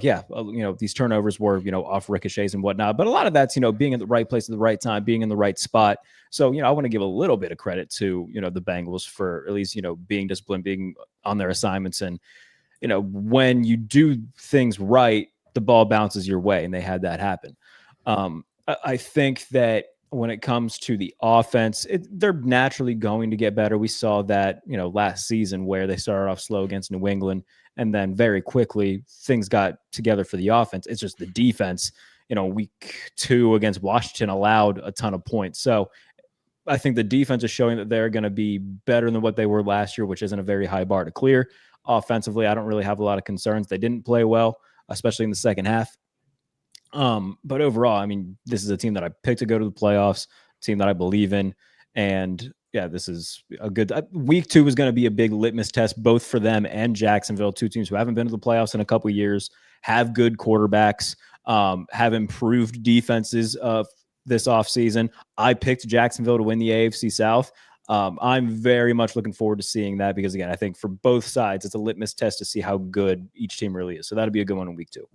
these turnovers were, off ricochets and whatnot. But a lot of that's, being in the right place at the right time, being in the right spot. So, I want to give a little bit of credit to, the Bengals for at least, being disciplined, being on their assignments. And, when you do things right, the ball bounces your way. And they had that happen. I think that when it comes to the offense, they're naturally going to get better. We saw that, last season where they started off slow against New England, and then very quickly things got together for the offense. It's just the defense, week 2 against Washington allowed a ton of points. So I think the defense is showing that they're going to be better than what they were last year, which isn't a very high bar to clear. Offensively, I don't really have a lot of concerns. They didn't play well, especially in the second half. But overall, I mean, this is a team that I picked to go to the playoffs, team that I believe in. And yeah, this is a good week 2 is going to be a big litmus test, both for them and Jacksonville, 2 teams who haven't been to the playoffs in a couple of years, have good quarterbacks, have improved defenses this offseason. I picked Jacksonville to win the AFC South. I'm very much looking forward to seeing that because, again, I think for both sides, it's a litmus test to see how good each team really is. So that'll be a good one in week 2.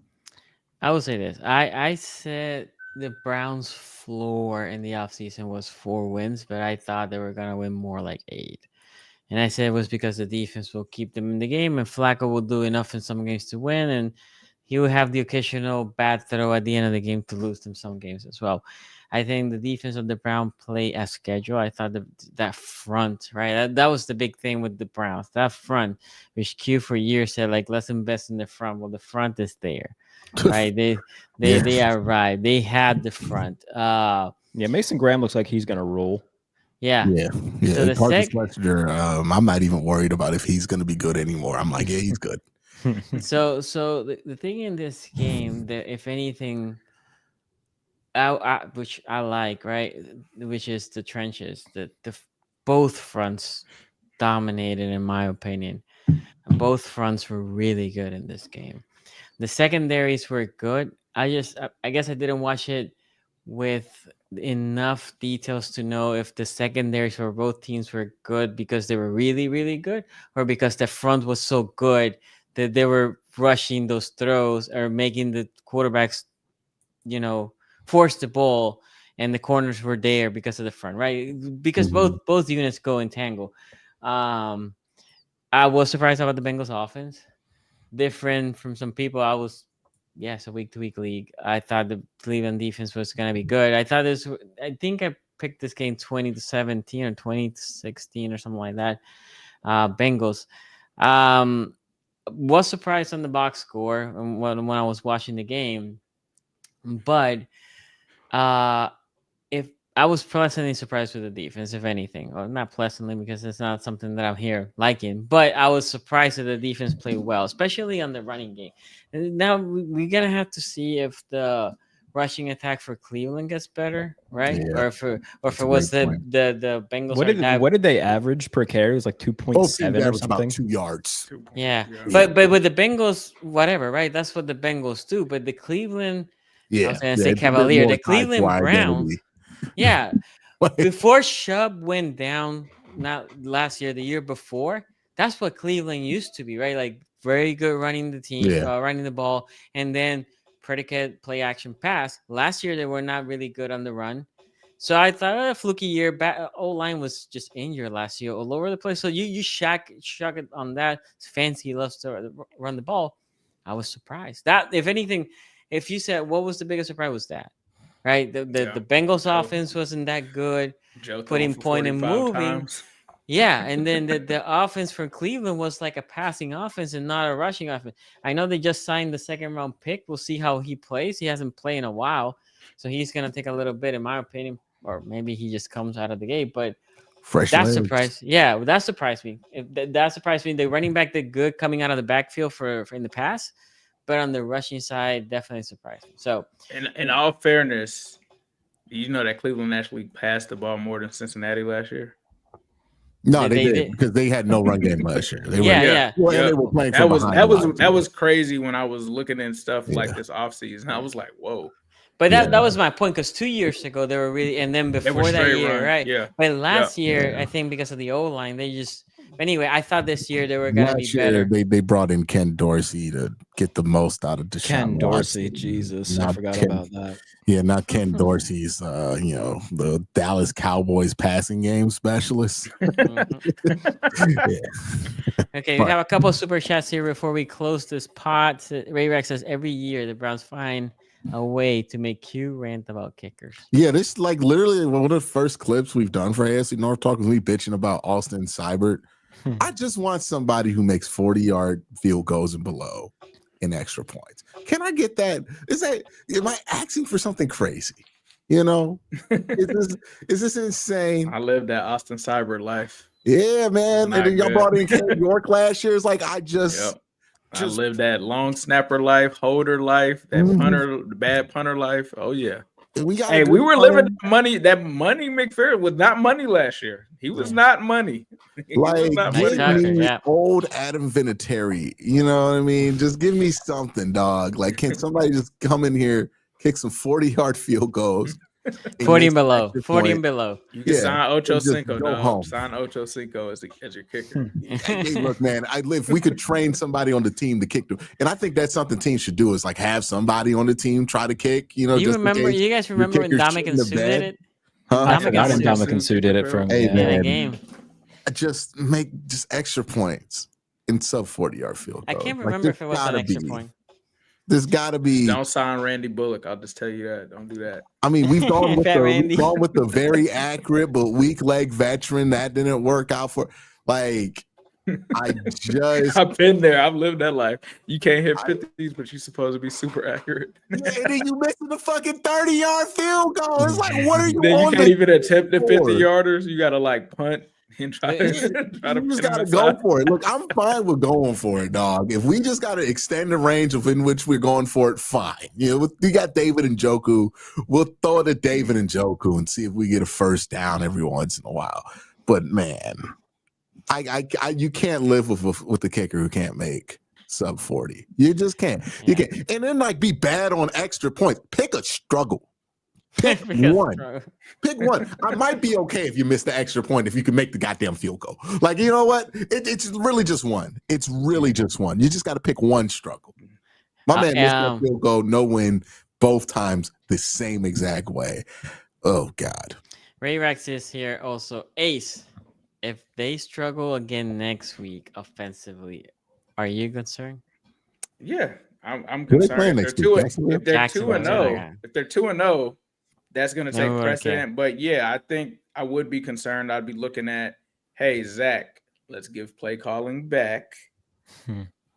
I will say this. I said the Browns' floor in the offseason was 4 wins, but I thought they were going to win more like 8. And I said it was because the defense will keep them in the game and Flacco will do enough in some games to win. And he will have the occasional bad throw at the end of the game to lose them some games as well. I think the defense of the Browns play as scheduled. I thought that front, right? That was the big thing with the Browns. That front, which Q for years said, like, let's invest in the front. Well, the front is there, right? They arrived. They had the front. Mason Graham looks like he's gonna roll. Yeah. So the Fletcher, I'm not even worried about if he's gonna be good anymore. I'm like, yeah, he's good. So the thing in this game that, if anything, which I like, right, which is the trenches. The both fronts dominated, in my opinion. Both fronts were really good in this game. The secondaries were good. I guess I didn't watch it with enough details to know if the secondaries for both teams were good because they were really, really good, or because the front was so good that they were rushing those throws or making the quarterbacks, force the ball, and the corners were there because of the front, right? Because both units go in tangle. I was surprised about the Bengals offense. Different from some people. It's a week-to-week league. I thought the Cleveland defense was going to be good. I think I picked this game 20-17 or 20-16 or something like that. Bengals. Was surprised on the box score when I was watching the game, but if I was pleasantly surprised with the defense, if anything, or not pleasantly because it's not something that I'm here liking, but I was surprised that the defense played well, especially on the running game. And now we're gonna have to see if the rushing attack for Cleveland gets better, right? Yeah. Or if it was the Bengals. What did they average per carry? It was like 2.7 or something. About 2 yards. Yeah. But with the Bengals, whatever, right? That's what the Bengals do. But the Cleveland, I was gonna say Cavalier, the Cleveland Browns. Yeah. Before Chubb went down, not last year, the year before, that's what Cleveland used to be, right? Like very good running the team, running the ball, and then predicate play action pass. Last year they were not really good on the run, so I thought a fluky year. O-line was just injured last year all over the place. So you shock it on that. Fancy loves to run the ball. I was surprised. That, if anything, if you said what was the biggest surprise, was that, right? The Bengals offense wasn't that good. Joe putting point and moving. Times. Yeah, and then the offense for Cleveland was like a passing offense and not a rushing offense. I know they just signed the 2nd-round pick. We'll see how he plays. He hasn't played in a while, so he's going to take a little bit, in my opinion, or maybe he just comes out of the gate. But that surprised me. Yeah, that surprised me. That surprised me. The running back did good coming out of the backfield for in the pass, but on the rushing side, definitely surprised me. So, in all fairness, you know that Cleveland actually passed the ball more than Cincinnati last year. No, they did because they had no run game last year. They were playing that was crazy when I was looking at stuff like this offseason. I was like, whoa. But that was my point, because 2 years ago they were really, and then before that year, right? Yeah. But last year, I think because of the O-line, they just. Anyway, I thought this year they were going to be better. They brought in Ken Dorsey to get the most out of Deshaun Ken Dorsey, Jesus, I forgot about that. Yeah, not Ken Dorsey's, the Dallas Cowboys passing game specialist. Okay, we have a couple of super chats here before we close this pot. Ray Rex says every year the Browns find a way to make Q rant about kickers. Yeah, this is like literally one of the first clips we've done for AFC North Talk was me bitching about Austin Seibert. I just want somebody who makes 40-yard field goals and below in extra points. Can I get that? Am I asking for something crazy? Is this insane? I lived that Austin Seibert life. Yeah, man. And then y'all brought in Ken York last year. It's like I lived that long snapper life, holder life, that bad punter life. Oh yeah. We were living that money. McPherson was not money last year. He was not money. Old Adam Vinatieri. You know what I mean? Just give me something, dog. Like, can somebody just come in here, kick some 40-yard field goals? 40 and below. 40 and below. You can sign Ocho Cinco. Sign Ocho Cinco as your kicker. Hey, look, man, we could train somebody on the team to kick. And I think that's something teams should do is like have somebody on the team try to kick. You guys remember when Dominic Sue did it? I forgot when Dominic Sue did it from the game. Just make extra points in sub 40-yard field goal. I can't remember if it was an extra point. There's got to be. Don't sign Randy Bullock. I'll just tell you that. Don't do that. I mean, we've gone with Randy. the very accurate but weak leg veteran that didn't work out for. Like, I've been there. I've lived that life. You can't hit 50s, but you're supposed to be super accurate. Yeah, and then you missing the fucking 30-yard field goal. It's like, what are you? Then you on can't even attempt the 50 for? yarders. You gotta like punt and try to. You just gotta go for it. Look, I'm fine with going for it, dog. If we just gotta extend the range of in which we're going for it, fine. You know, we got David and Njoku. We'll throw it at David and Njoku and see if we get a first down every once in a while. But man, I you can't live with the kicker who can't make sub 40. You just can't. You can't. And then like be bad on extra points. Pick a struggle. Pick one. Pick one. I might be okay if you miss the extra point if you can make the goddamn field goal. Like, you know what? It's really just one. It's really just one. You just got to pick one struggle. My man missed that field goal, no win, both times the same exact way. Oh, God. Ray Rex is here also. Ace, if they struggle again next week offensively, are you concerned? Yeah, I'm concerned. If they're 2-0, that's going to take precedent. But yeah, I think I would be concerned. I'd be looking at, hey, Zach, let's give play calling back.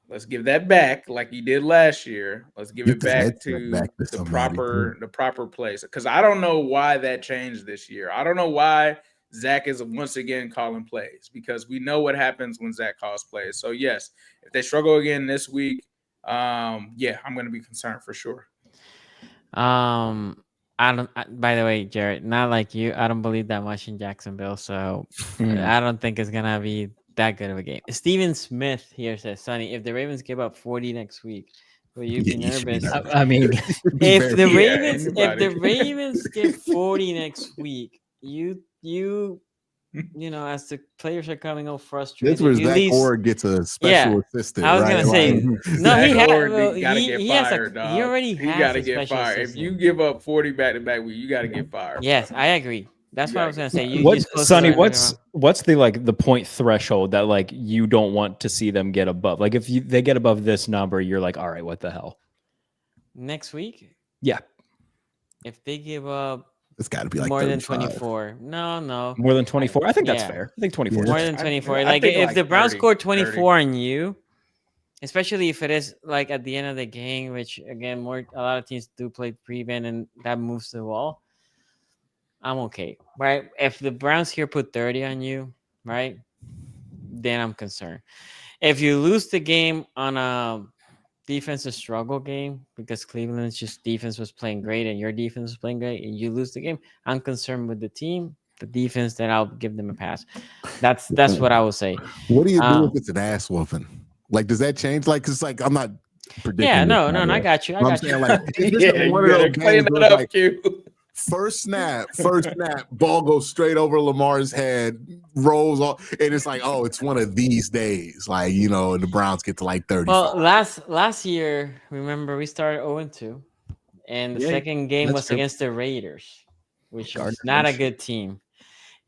Let's give that back like you did last year. Let's give it back to the proper place. Because I don't know why that changed this year. I don't know why Zach is once again calling plays, because we know what happens when Zach calls plays. So yes, if they struggle again this week, I'm going to be concerned for sure. By the way, Jared, not like you, I don't believe that much in Jacksonville, so I don't think it's gonna be that good of a game. Steven Smith here says, Sonny, if the Ravens give up 40 next week, will you be nervous? I mean, if the Ravens get 40 next week, you know, as the players are coming out frustrated. That's where Zach Orr gets a special assistant. I was right? gonna say, no, he already has. You gotta get fired. If you give up 40 back-to-back week, you gotta get fired. Yes, I agree. That's what I was gonna say. Sonny, what's the point threshold that like you don't want to see them get above? Like if they get above this number, you're like, all right, what the hell? Next week? Yeah. If they give up, it's got to be like more 35. than 24. No. More than 24? I think that's fair. I think 24. More than 24. Like if the Browns score 24 on you, especially if it is like at the end of the game, which again, a lot of teams do play prevent and that moves the ball, I'm okay. Right? If the Browns here put 30 on you, right, then I'm concerned. If you lose the game on a defensive struggle game because Cleveland's just defense was playing great and your defense was playing great and you lose the game, I'm concerned with the team, the defense, that I'll give them a pass. That's what I will say. What do you do if it's an ass whooping? Like, does that change? Like, cause like I'm not predicting. Yeah, no, I got you. I got you. Like, clean it up, Q. First snap, ball goes straight over Lamar's head, rolls off, and it's like, oh, it's one of these days. Like, you know, and the Browns get to like 30. Well, last year, remember, we started 0-2, and the second game was against the Raiders, which is not a good team.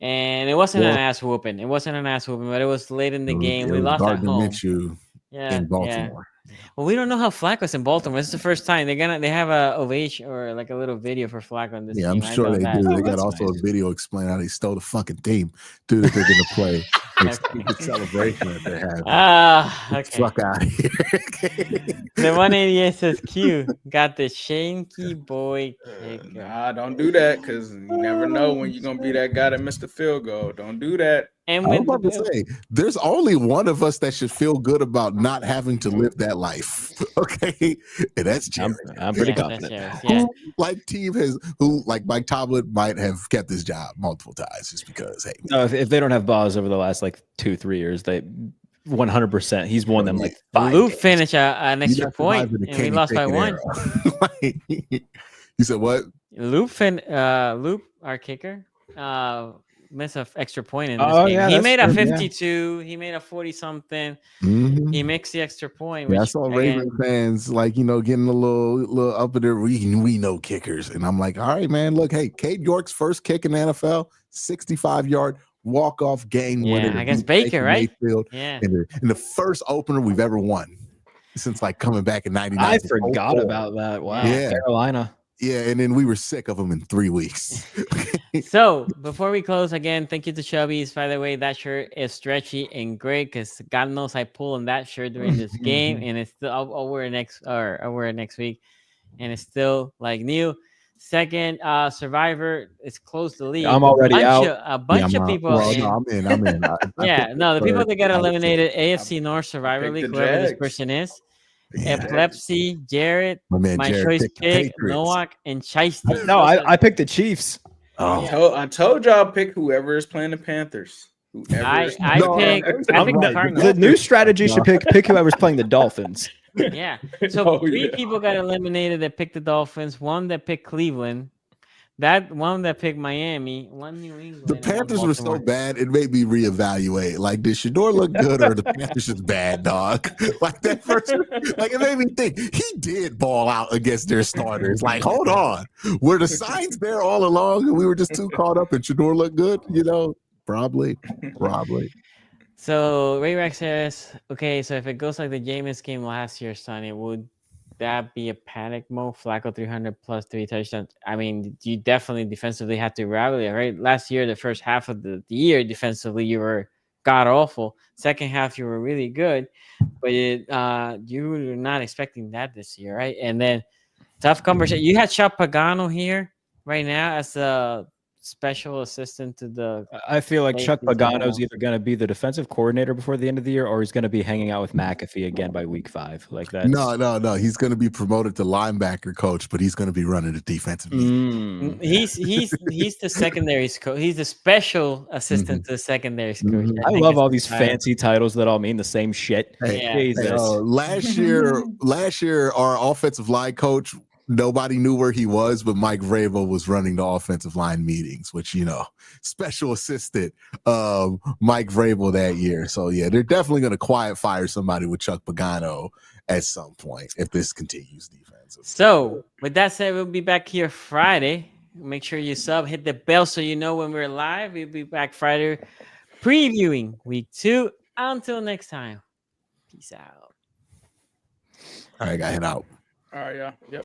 And it wasn't an ass whooping. It wasn't an ass whooping, but it was late in the game. We lost at home. In Baltimore. Well, we don't know how Flacco's in Baltimore. This is the first time they have a ovation or like a little video for Flacco in this game. I'm sure they do. They got also a video explaining how they stole the fucking team. Dude, that they're gonna play. The celebration that they're having. Okay. Fuck out of here. The 188 says Q got the Shanky boy kicker. Nah, don't do that because you never know when you're gonna be that guy that missed the field goal. Don't do that. And I was about to say, there's only one of us that should feel good about not having to live that life. Okay, and that's Jared. I'm pretty confident. Who Yeah. Mike Tomlin might have kept his job multiple times just because. Hey, no, if they don't have Boz over the last like 2-3 years, they 100%. He's won them like 5 Luke games. finished an extra point, and we lost by 1. You said what? Luke, our kicker, missed an extra point in this game. Yeah, he made a 52. He made a 40-something. Mm-hmm. He makes the extra point. I saw Raven fans getting a little up in there. We know kickers, and I'm like, all right, man. Look, hey, Cade York's first kick in the NFL, 65-yard walk-off game winner against Baker, right? Mayfield, yeah, in the first opener we've ever won. since like coming back in '99. I forgot about that. Wow, Yeah. Carolina. Yeah, and then we were sick of them in 3 weeks. So before we close, again, thank you to Chubby's. By the way, that shirt is stretchy and great because God knows I pulled on that shirt during this game, and it's still I'll wear it next week, and it's still like new. Second, Survivor is close to league. I'm already out. A bunch of people. I'm in. The people that got eliminated, AFC North Survivor picked League, the whoever this Jags. person is. Yeah. Epilepsy, Jared, My choice Jared picked the pick, Patriots. Nowak, and Shiesty. No, I picked the Chiefs. Oh, I told y'all pick whoever is playing the Panthers. I is- picked the Cardinals. The new strategy should pick whoever's playing the Dolphins. Yeah. So Oh, three yeah. people got eliminated that picked the Dolphins, one that picked Cleveland, that one that picked Miami, one New England. the and one Panthers were so Baltimore. bad, it made me reevaluate. Like, did Shador look good or the Panthers just bad, dog? Like that first, like it made me think he did ball out against their starters. Like, hold on, were the signs there all along, and we were just too caught up and Shador looked good? You know, probably. So Ray Rex says, okay, so if it goes like the Jameis game last year, Sonny, would that be a panic mode? Flacco 300 plus 3 touchdowns. I mean, you definitely defensively had to rally, right? Last year, the first half of the year defensively, you were god awful. Second half, you were really good, but you were not expecting that this year, right? And then tough conversation. You had Chuck Pagano here right now as a special assistant to the. I feel like Chuck Safeties Pagano's now. either going to be the defensive coordinator before the end of the year, or he's going to be hanging out with McAfee again by week 5. Like that. No. He's going to be promoted to linebacker coach, but he's going to be running the defensive. He's the secondaries coach. He's the special assistant to the secondaries coach. Mhm. I think love it's all the these title. fancy titles that all mean the same shit. Yeah. Jesus. Last year, our offensive line coach, nobody knew where he was, but Mike Vrabel was running the offensive line meetings, which, special assistant Mike Vrabel that year. So, yeah, they're definitely going to quiet fire somebody with Chuck Pagano at some point if this continues defensive. So, with that said, we'll be back here Friday. Make sure you sub, hit the bell so you know when we're live. We'll be back Friday previewing week 2. Until next time, peace out. All right, got to head out. All right, yeah. Yep.